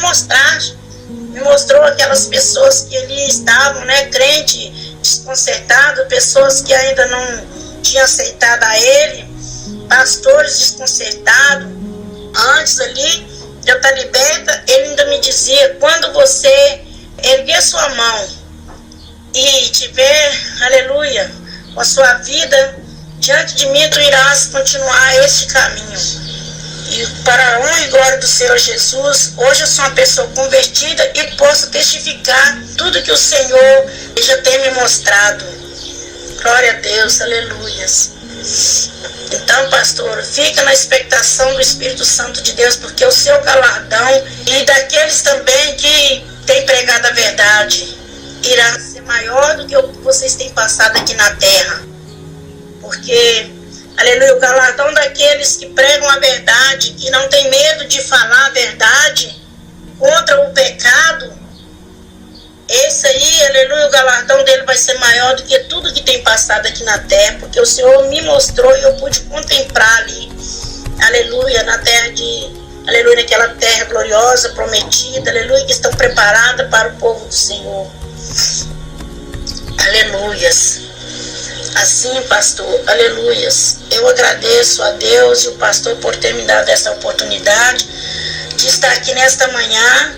mostrou aquelas pessoas que ali estavam, crente, desconcertado, pessoas que ainda não tinham aceitado a ele, pastores desconcertados. Antes ali de eu estar liberta, ele ainda me dizia, quando você erguer sua mão e tiver, aleluia, com a sua vida diante de mim, tu irás continuar este caminho. E para a honra e glória do Senhor Jesus, hoje eu sou uma pessoa convertida e posso testificar tudo que o Senhor já tem me mostrado. Glória a Deus, aleluias. Então, pastor, fica na expectação do Espírito Santo de Deus, porque o seu galardão e daqueles também que têm pregado a verdade irá ser maior do que o que vocês têm passado aqui na terra. Porque, aleluia, o galardão daqueles que pregam a verdade, que não tem medo de falar a verdade contra o pecado, esse aí, aleluia, o galardão dele vai ser maior do que tudo que tem passado aqui na terra, porque o Senhor me mostrou e eu pude contemplar ali, aleluia, na terra aleluia, naquela terra gloriosa, prometida, aleluia, que estão preparadas para o povo do Senhor. Aleluias. Assim, pastor, aleluias, eu agradeço a Deus e o pastor por ter me dado essa oportunidade de estar aqui nesta manhã,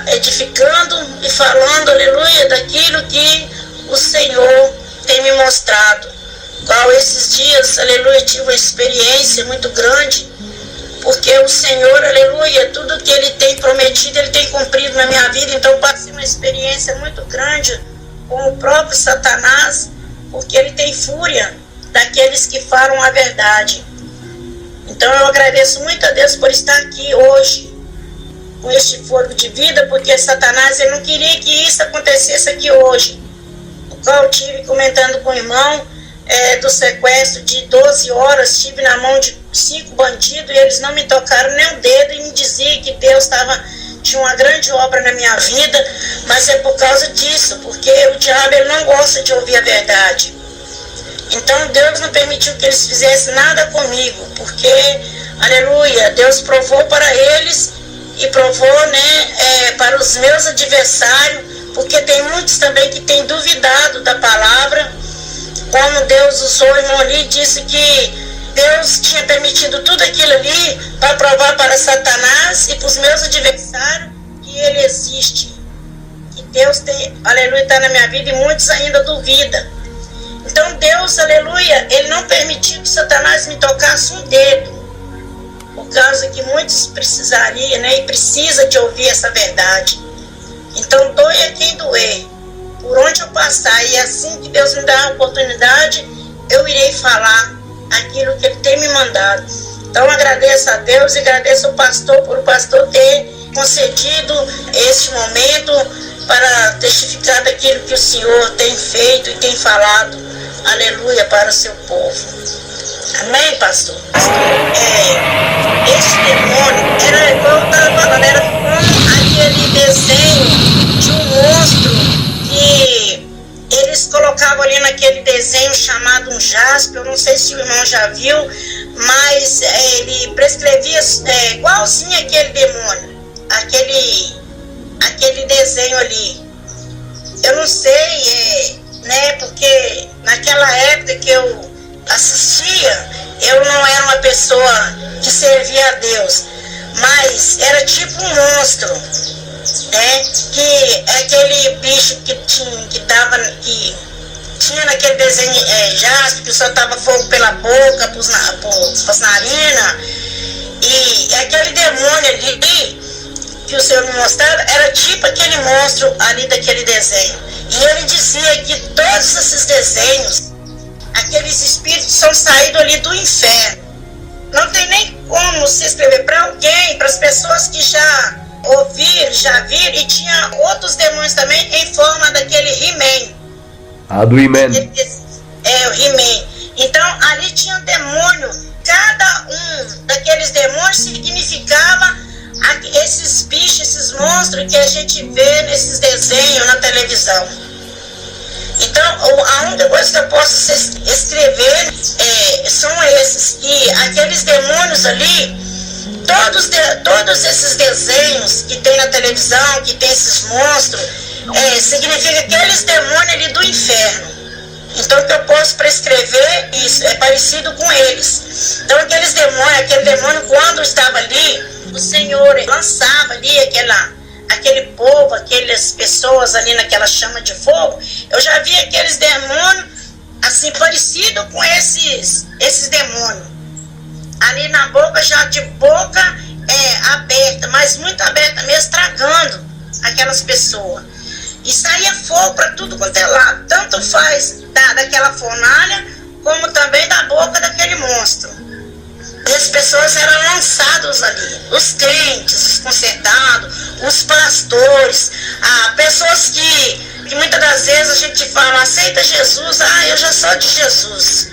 edificando e falando, aleluia, daquilo que o Senhor tem me mostrado. Qual esses dias, aleluia, tive uma experiência muito grande, porque o Senhor, aleluia, tudo que Ele tem prometido, Ele tem cumprido na minha vida. Então passei uma experiência muito grande com o próprio Satanás, porque ele tem fúria daqueles que falam a verdade. Então eu agradeço muito a Deus por estar aqui hoje, com este fôlego de vida, porque Satanás ele não queria que isso acontecesse aqui hoje. O qual eu tive comentando com o irmão do sequestro de 12 horas, estive na mão de 5 bandidos e eles não me tocaram nem o dedo e me diziam que Deus tinha uma grande obra na minha vida, mas é por causa disso, porque o diabo ele não gosta de ouvir a verdade. Então Deus não permitiu que eles fizessem nada comigo, porque, aleluia, Deus provou para eles e provou, né, para os meus adversários, porque tem muitos também que têm duvidado da palavra, como Deus usou o irmão ali, disse que Deus tinha permitido tudo aquilo ali para provar para Satanás e para os meus adversários que ele existe, que Deus tem, aleluia, está na minha vida e muitos ainda duvidam. Então Deus, aleluia, ele não permitiu que Satanás me tocasse um dedo, por causa que muitos precisariam, né, e precisa de ouvir essa verdade. Então doe a quem doer, por onde eu passar, e assim que Deus me dá a oportunidade, eu irei falar aquilo que Ele tem me mandado. Então agradeço a Deus e agradeço ao pastor por o pastor ter concedido este momento para testificar daquilo que o Senhor tem feito e tem falado, aleluia, para o seu povo. Amém, pastor? Este demônio era igual eu estava falando, era como aquele desenho de um monstro que eles colocavam ali naquele desenho chamado um jaspe. Eu não sei se o irmão já viu, mas ele prescrevia igualzinho aquele demônio, aquele desenho ali. Eu não sei, né, porque naquela época que eu assistia, eu não era uma pessoa que servia a Deus, mas era tipo um monstro, né, que é aquele bicho que tinha naquele desenho jaspe, que só tava fogo pela boca, pras narinas, e aquele demônio ali que o Senhor me mostrava era tipo aquele monstro ali daquele desenho. E ele dizia que todos esses desenhos, aqueles espíritos são saídos ali do inferno. Não tem nem como se escrever para alguém, para as pessoas que já ouviram, já viram, e tinha outros demônios também em forma daquele He-Man. Do He-Man. O He-Man. Então ali tinha um demônio, cada um daqueles demônios significava esses bichos, esses monstros que a gente vê nesses desenhos na televisão. Então a única coisa que eu posso escrever são esses, que aqueles demônios ali, todos esses desenhos que tem na televisão, que tem esses monstros, significa aqueles demônios ali do inferno. Então o que eu posso prescrever isso é parecido com eles. Então aquele demônio quando estava ali, o Senhor lançava ali aquele povo, aquelas pessoas ali naquela chama de fogo. Eu já vi aqueles demônios assim parecido com esses demônios ali na boca, já de boca aberta, mas muito aberta mesmo, tragando aquelas pessoas. E saía fogo para tudo quanto é lado, tanto faz daquela fornalha como também da boca daquele monstro. E as pessoas eram lançadas ali, os crentes, os consertados, os pastores, pessoas que muitas das vezes a gente fala, aceita Jesus, eu já sou de Jesus.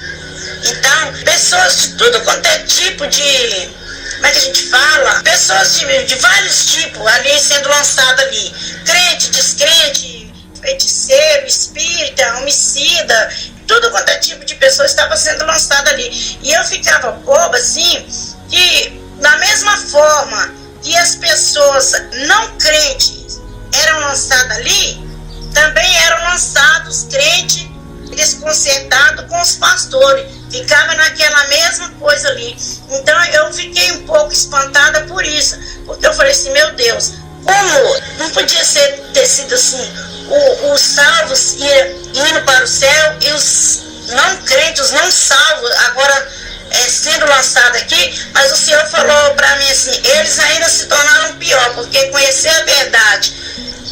Então, pessoas de tudo quanto é tipo de, como é que a gente fala? Pessoas de vários tipos ali sendo lançadas ali. Crente, descrente, feiticeiro, espírita, homicida, tudo quanto é tipo de pessoa estava sendo lançada ali. E eu ficava boba, assim, que da mesma forma que as pessoas não crentes eram lançadas ali, também eram lançados crentes desconcertados com os pastores. Ficava naquela mesma coisa ali. Então eu fiquei um pouco espantada por isso. Porque eu falei assim, meu Deus, como não podia ter sido assim, os salvos indo para o céu e os não crentes, os não salvos, agora sendo lançados aqui, mas o Senhor falou para mim assim, eles ainda se tornaram pior, porque conhecer a verdade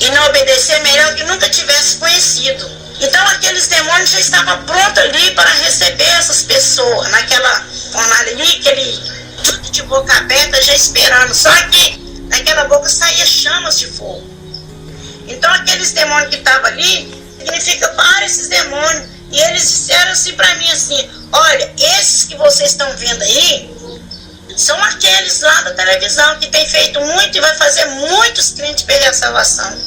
e não obedecer é melhor que nunca tivesse conhecido. Então aqueles demônios já estavam prontos ali para receber essas pessoas, naquela fornalha ali, tudo de boca aberta, já esperando. Só que naquela boca saía chamas de fogo. Então aqueles demônios que estavam ali, significa para esses demônios. E eles disseram assim para mim assim, olha, esses que vocês estão vendo aí, são aqueles lá da televisão que tem feito muito e vai fazer muitos crentes perder a salvação.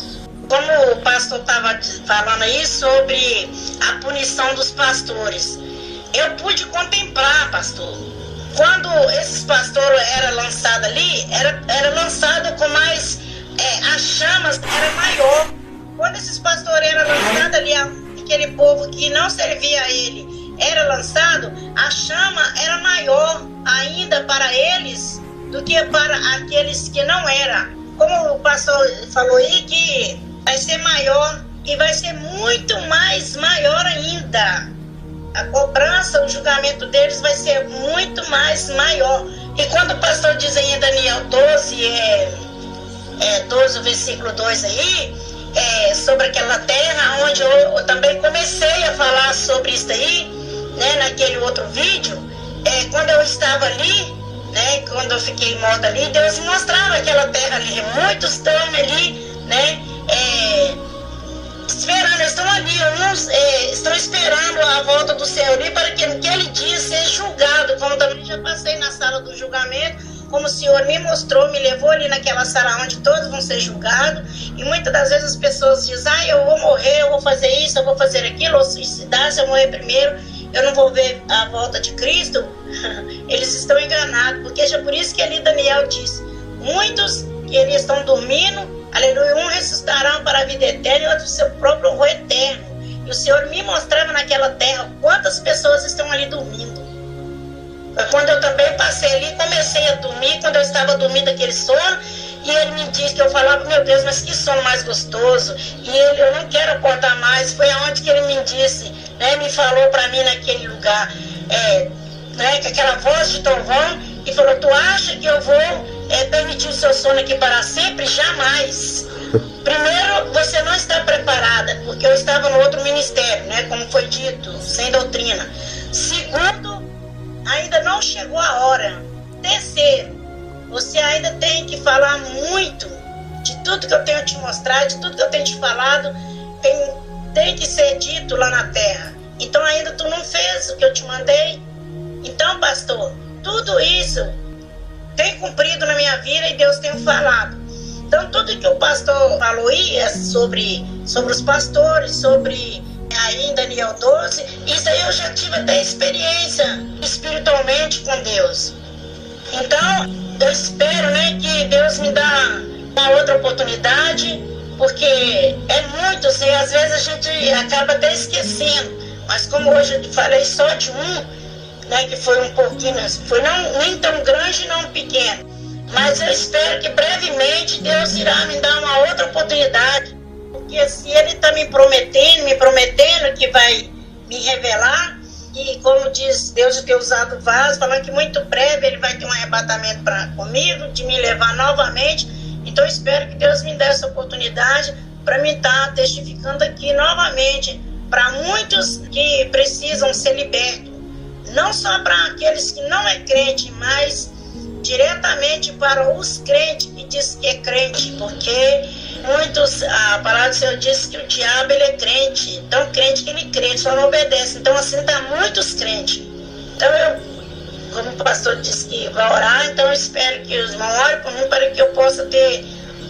Como o pastor estava falando aí sobre a punição dos pastores, eu pude contemplar, pastor, quando esses pastores eram lançados ali, era lançado com mais, as chamas era maior. Quando esses pastores eram lançados ali, aquele povo que não servia a ele era lançado, a chama era maior ainda para eles do que para aqueles que não eram. Como o pastor falou aí, que vai ser maior e vai ser muito mais maior ainda. A cobrança, o julgamento deles vai ser muito mais maior. E quando o pastor diz aí em Daniel 12, versículo 2 aí, sobre aquela terra, onde eu também comecei a falar sobre isso aí, né, naquele outro vídeo, quando eu estava ali, né, quando eu fiquei morta ali, Deus mostrava aquela terra ali, muitos estão ali, né, esperando, estão ali, estão esperando a volta do Senhor ali para que naquele dia seja julgado, como também já passei na sala do julgamento, como o Senhor me mostrou, me levou ali naquela sala onde todos vão ser julgados, e muitas das vezes as pessoas dizem, eu vou morrer, eu vou fazer isso, eu vou fazer aquilo, ou suicidar, se eu morrer primeiro, eu não vou ver a volta de Cristo. Eles estão enganados, porque já por isso que ali Daniel diz, muitos que eles estão dormindo, aleluia, um ressuscitarão para a vida eterna e outro seu próprio roi eterno. E o Senhor me mostrava naquela terra quantas pessoas estão ali dormindo. Quando eu também passei ali, comecei a dormir, quando eu estava dormindo aquele sono, e ele me disse que eu falava, meu Deus, mas que sono mais gostoso, e eu não quero acordar mais. Foi aonde que ele me disse, né, me falou para mim naquele lugar, né, com aquela voz de trovão, e falou, tu acha que eu vou permitir o seu sono aqui para sempre? Jamais. Primeiro, você não está preparada, porque eu estava no outro ministério, né, como foi dito, sem doutrina. Segundo, ainda não chegou a hora. Terceiro, você ainda tem que falar muito de tudo que eu tenho te mostrado, de tudo que eu tenho te falado, tem que ser dito lá na terra. Então ainda tu não fez o que eu te mandei. Então, pastor, tudo isso tem cumprido na minha vida e Deus tem falado. Então tudo que o pastor falou aí sobre os pastores, sobre aí em Daniel 12, isso aí eu já tive até experiência espiritualmente com Deus. Então eu espero, né, que Deus me dá uma outra oportunidade, porque é muito, assim, às vezes a gente acaba até esquecendo, mas como hoje eu falei só de um, né, que foi um pouquinho, foi nem tão grande não pequeno, mas eu espero que brevemente Deus irá me dar uma outra oportunidade. Porque se ele está me prometendo que vai me revelar, e como diz Deus de ter usado vaso, falando que muito breve ele vai ter um arrebatamento comigo, de me levar novamente. Então eu espero que Deus me dê essa oportunidade para me estar testificando aqui novamente para muitos que precisam ser libertos. não só para aqueles que não é crente, mas diretamente para os crentes que diz que é crente, porque muitos, a palavra do Senhor diz que o diabo ele é crente, tão crente que ele crê, só não obedece. Então assim está muitos crentes. Então eu, como o pastor disse que vai orar, então eu espero que os irmãos orem por mim para que eu possa ter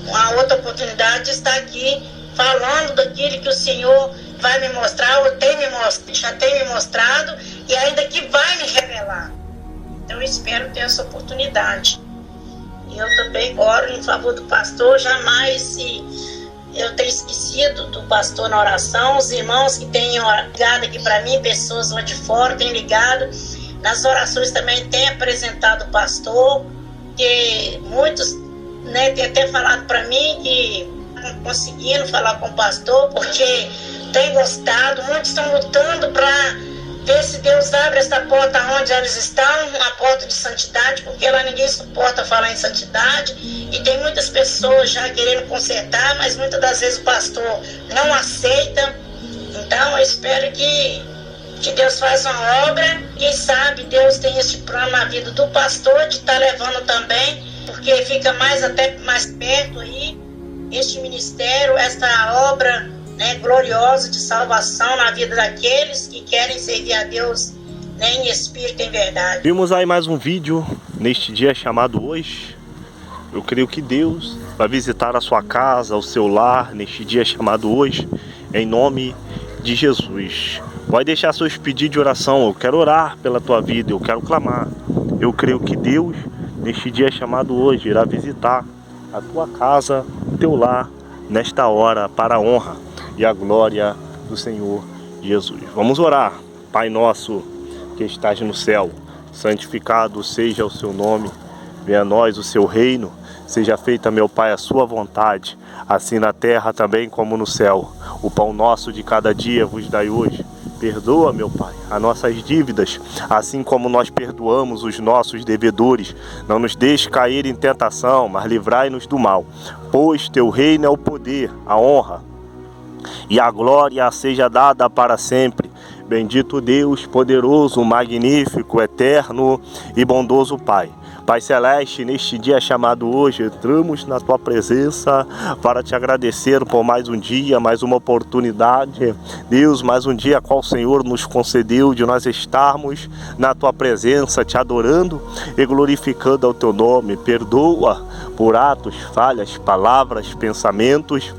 uma outra oportunidade de estar aqui falando daquilo que o Senhor vai me mostrar, ou já tem me mostrado e ainda que vai me revelar. Então eu espero ter essa oportunidade. E eu também oro em favor do pastor, jamais se eu tenho esquecido do pastor na oração, os irmãos que têm ligado aqui para mim, pessoas lá de fora têm ligado, nas orações também têm apresentado o pastor, que muitos, né, têm até falado para mim que não conseguiram falar com o pastor porque têm gostado, muitos estão lutando para ver se Deus abre essa porta onde eles estão, uma porta de santidade, porque lá ninguém suporta falar em santidade, e tem muitas pessoas já querendo consertar, mas muitas das vezes o pastor não aceita. Então eu espero que Deus faça uma obra, quem sabe Deus tem esse plano na vida do pastor, de estar levando também, porque fica até mais perto aí, este ministério, esta obra, né, gloriosa de salvação na vida daqueles que querem servir a Deus, né, em espírito e em verdade. Vimos aí mais um vídeo neste dia chamado hoje. Eu creio que Deus vai visitar a sua casa, o seu lar, neste dia chamado hoje, em nome de Jesus. Vai deixar seus pedidos de oração. Eu quero orar pela tua vida, eu quero clamar. Eu creio que Deus, neste dia chamado hoje, irá visitar a tua casa, o teu lar, nesta hora, para a honra e a glória do Senhor Jesus. Vamos orar. Pai nosso que estás no céu, santificado seja o seu nome, venha a nós o seu reino, seja feita, meu Pai, a sua vontade, assim na terra também como no céu. O pão nosso de cada dia vos dai hoje. Perdoa, meu Pai, as nossas dívidas, assim como nós perdoamos os nossos devedores. Não nos deixe cair em tentação, mas livrai-nos do mal. Pois teu reino é o poder, a honra e a glória seja dada para sempre. Bendito Deus, poderoso, magnífico, eterno e bondoso Pai. Pai Celeste, neste dia chamado hoje, entramos na Tua presença para Te agradecer por mais um dia, mais uma oportunidade. Deus, mais um dia qual o Senhor nos concedeu de nós estarmos na Tua presença, Te adorando e glorificando ao Teu nome. Perdoa por atos, falhas, palavras, pensamentos,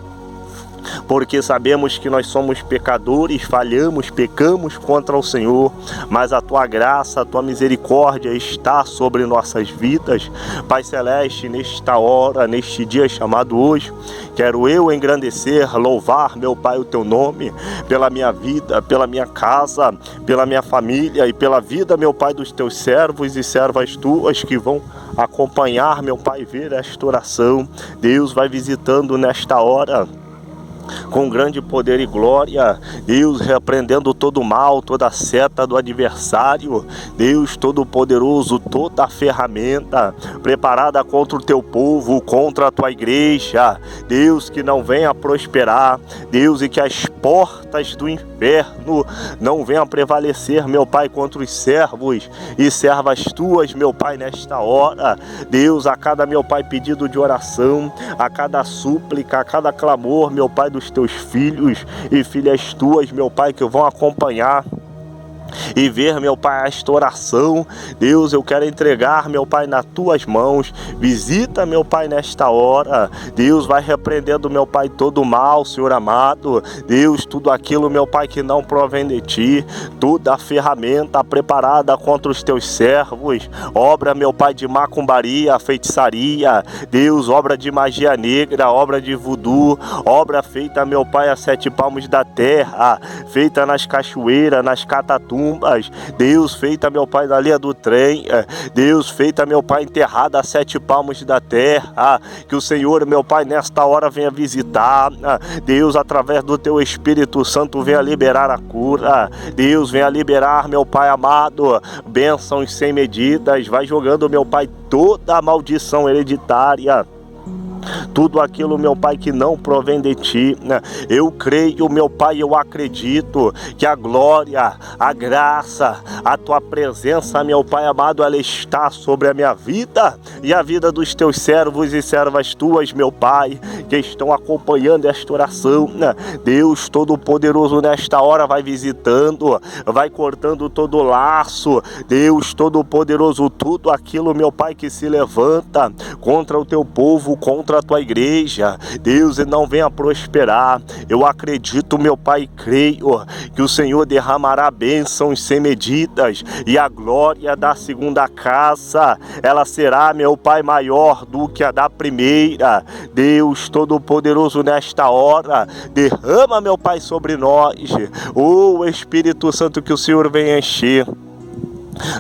porque sabemos que nós somos pecadores, falhamos, pecamos contra o Senhor, mas a Tua graça, a Tua misericórdia está sobre nossas vidas. Pai Celeste, nesta hora, neste dia chamado hoje, quero eu engrandecer, louvar, meu Pai, o Teu nome, pela minha vida, pela minha casa, pela minha família e pela vida, meu Pai, dos Teus servos e servas Tuas que vão acompanhar, meu Pai, ver esta oração. Deus vai visitando nesta hora com grande poder e glória, Deus repreendendo todo o mal, toda a seta do adversário, Deus todo-poderoso, toda a ferramenta preparada contra o teu povo, contra a tua igreja, Deus que não venha prosperar, Deus, e que as portas do inferno não venham prevalecer, meu Pai, contra os servos e servas tuas, meu Pai, nesta hora, Deus, a cada, meu Pai, pedido de oração, a cada súplica, a cada clamor, meu Pai, dos teus filhos e filhas tuas, meu Pai, que vão acompanhar e ver, meu Pai, esta oração. Deus, eu quero entregar, meu Pai, nas tuas mãos. Visita, meu Pai, nesta hora. Deus, vai repreendendo, meu Pai, todo o mal, Senhor amado. Deus, tudo aquilo, meu Pai, que não provém de ti, toda a ferramenta preparada contra os teus servos, obra, meu Pai, de macumbaria, feitiçaria, Deus, obra de magia negra, obra de voodoo, obra feita, meu Pai, a 7 palmos da terra, feita nas cachoeiras, nas catatumbas, Deus, feita, meu Pai, na linha do trem, Deus, feita, meu Pai, enterrada a 7 palmos da terra, que o Senhor, meu Pai, nesta hora venha visitar, Deus, através do teu Espírito Santo, venha liberar a cura, Deus, venha liberar, meu Pai amado, bênçãos sem medidas, vai jogando, meu Pai, toda a maldição hereditária Tudo aquilo, meu Pai, que não provém de Ti, eu creio, meu Pai, eu acredito que a glória, a graça, a Tua presença, meu Pai amado, ela está sobre a minha vida e a vida dos Teus servos e servas Tuas, meu Pai, que estão acompanhando esta oração. Deus Todo-Poderoso, nesta hora vai visitando, vai cortando todo laço. Deus Todo-Poderoso, tudo aquilo, meu Pai, que se levanta contra o Teu povo, contra a Tua igreja, Deus, e não venha prosperar. Eu acredito, meu Pai, creio que o Senhor derramará bênçãos sem medidas e a glória da segunda casa, ela será, meu Pai, maior do que a da primeira. Deus Todo-Poderoso, nesta hora, derrama, meu Pai, sobre nós, o Espírito Santo, que o Senhor venha encher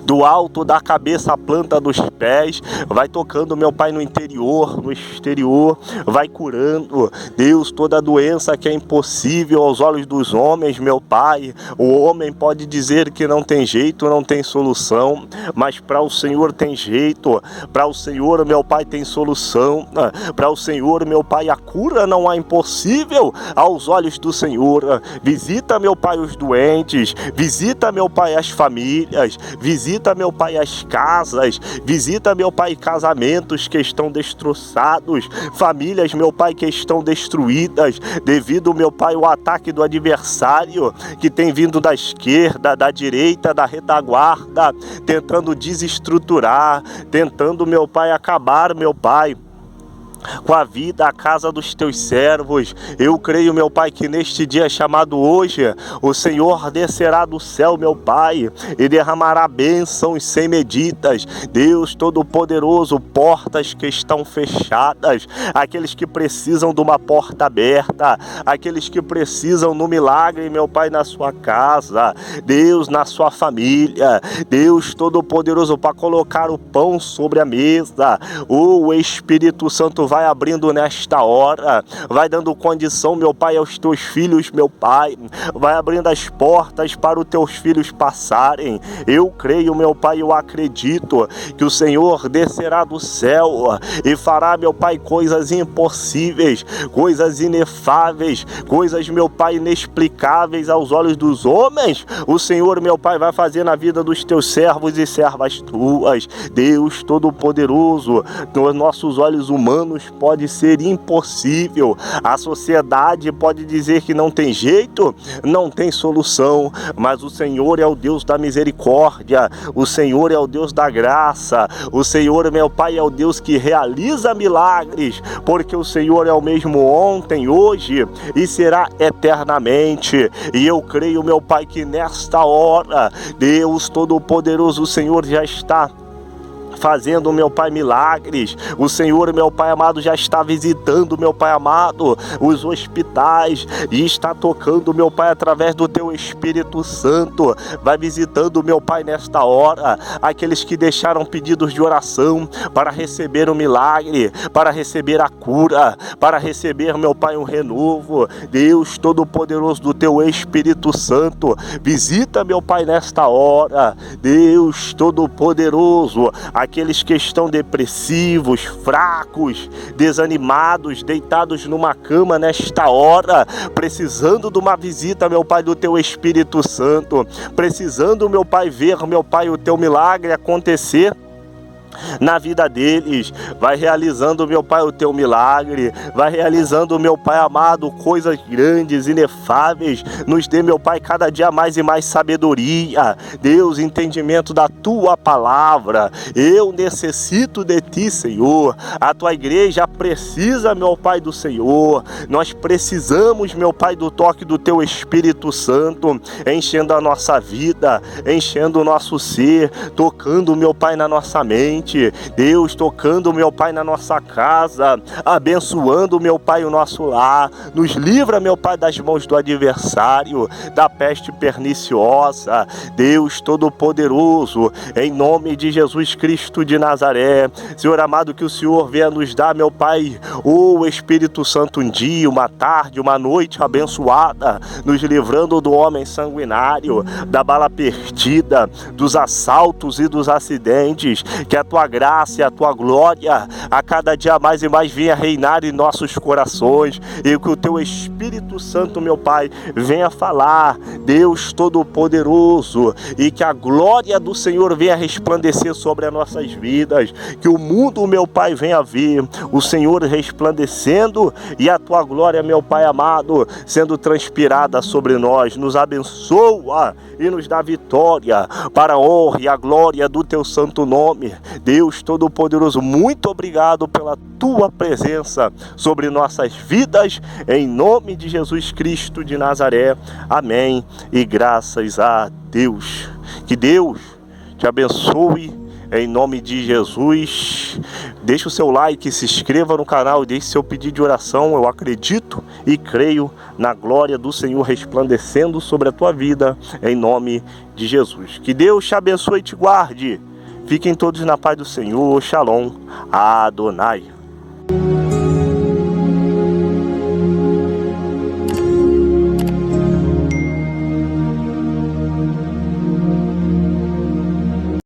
do alto da cabeça à planta dos pés, vai tocando, meu Pai, no interior, no exterior, vai curando, Deus, toda doença que é impossível aos olhos dos homens, meu Pai. O homem pode dizer que não tem jeito, não tem solução, mas para o Senhor tem jeito, para o Senhor, meu Pai, tem solução, para o Senhor, meu Pai, a cura não é impossível aos olhos do Senhor. Visita, meu Pai, os doentes, visita, meu Pai, as famílias, visita, meu Pai, as casas, visita, meu Pai, casamentos que estão destroçados, famílias, meu Pai, que estão destruídas devido, meu Pai, ao ataque do adversário que tem vindo da esquerda, da direita, da retaguarda, tentando desestruturar, tentando, meu Pai, acabar, meu Pai, com a vida, a casa dos Teus servos. Eu creio, meu Pai, que neste dia chamado hoje, o Senhor descerá do céu, meu Pai, e derramará bênçãos sem medidas. Deus Todo-Poderoso, portas que estão fechadas, aqueles que precisam de uma porta aberta, aqueles que precisam no milagre, meu Pai, na sua casa, Deus, na sua família, Deus Todo-Poderoso, para colocar o pão sobre a mesa. O Espírito Santo vai abrindo nesta hora, vai dando condição, meu Pai, aos Teus filhos, meu Pai, vai abrindo as portas para os Teus filhos passarem. Eu creio, meu Pai, eu acredito que o Senhor descerá do céu e fará, meu Pai, coisas impossíveis, coisas inefáveis, coisas, meu Pai, inexplicáveis aos olhos dos homens. O Senhor, meu Pai, vai fazer na vida dos Teus servos e servas Tuas. Deus Todo-Poderoso, nos nossos olhos humanos pode ser impossível, a sociedade pode dizer que não tem jeito, não tem solução, mas o Senhor é o Deus da misericórdia, o Senhor é o Deus da graça, o Senhor, meu Pai, é o Deus que realiza milagres, porque o Senhor é o mesmo ontem, hoje e será eternamente. E eu creio, meu Pai, que nesta hora, Deus Todo-Poderoso, o Senhor já está fazendo, meu Pai, milagres. O Senhor, meu Pai amado, já está visitando, meu Pai amado, os hospitais e está tocando, meu Pai, através do Teu Espírito Santo. Vai visitando, meu Pai, nesta hora, aqueles que deixaram pedidos de oração para receber o milagre, para receber a cura, para receber, meu Pai, um renovo. Deus Todo-Poderoso, do Teu Espírito Santo, visita, meu Pai, nesta hora. Deus Todo-Poderoso, aqueles que estão depressivos, fracos, desanimados, deitados numa cama nesta hora, precisando de uma visita, meu Pai, do Teu Espírito Santo, precisando, meu Pai, ver, meu Pai, o Teu milagre acontecer na vida deles. Vai realizando, meu Pai, o Teu milagre, vai realizando, meu Pai amado, coisas grandes, inefáveis. Nos dê, meu Pai, cada dia mais e mais sabedoria, Deus, entendimento da Tua palavra. Eu necessito de Ti, Senhor. A Tua igreja precisa, meu Pai, do Senhor. Nós precisamos, meu Pai, do toque do Teu Espírito Santo, enchendo a nossa vida, enchendo o nosso ser, tocando, meu Pai, na nossa mente. Deus, tocando, meu Pai, na nossa casa, abençoando, meu Pai, o nosso lar. Nos livra, meu Pai, das mãos do adversário, da peste perniciosa. Deus Todo-Poderoso, em nome de Jesus Cristo de Nazaré, Senhor amado, que o Senhor venha nos dar, meu Pai, o Espírito Santo, um dia, uma tarde, uma noite abençoada, nos livrando do homem sanguinário, da bala perdida, dos assaltos e dos acidentes, que a tua graça e a tua glória a cada dia mais e mais venha reinar em nossos corações, e que o teu Espírito Santo, meu Pai, venha falar, Deus Todo-Poderoso, e que a glória do Senhor venha resplandecer sobre as nossas vidas, que o mundo, meu Pai, venha ver o Senhor resplandecendo e a tua glória, meu Pai amado, sendo transpirada sobre nós. Nos abençoa e nos dá vitória para a honra e a glória do teu santo nome. Deus Todo-Poderoso, muito obrigado pela tua presença sobre nossas vidas, em nome de Jesus Cristo de Nazaré. Amém. E graças a Deus. Que Deus te abençoe em nome de Jesus. Deixe o seu like, se inscreva no canal e deixe seu pedido de oração. Eu acredito e creio na glória do Senhor resplandecendo sobre a tua vida, em nome de Jesus. Que Deus te abençoe e te guarde. Fiquem todos na paz do Senhor. Shalom Adonai.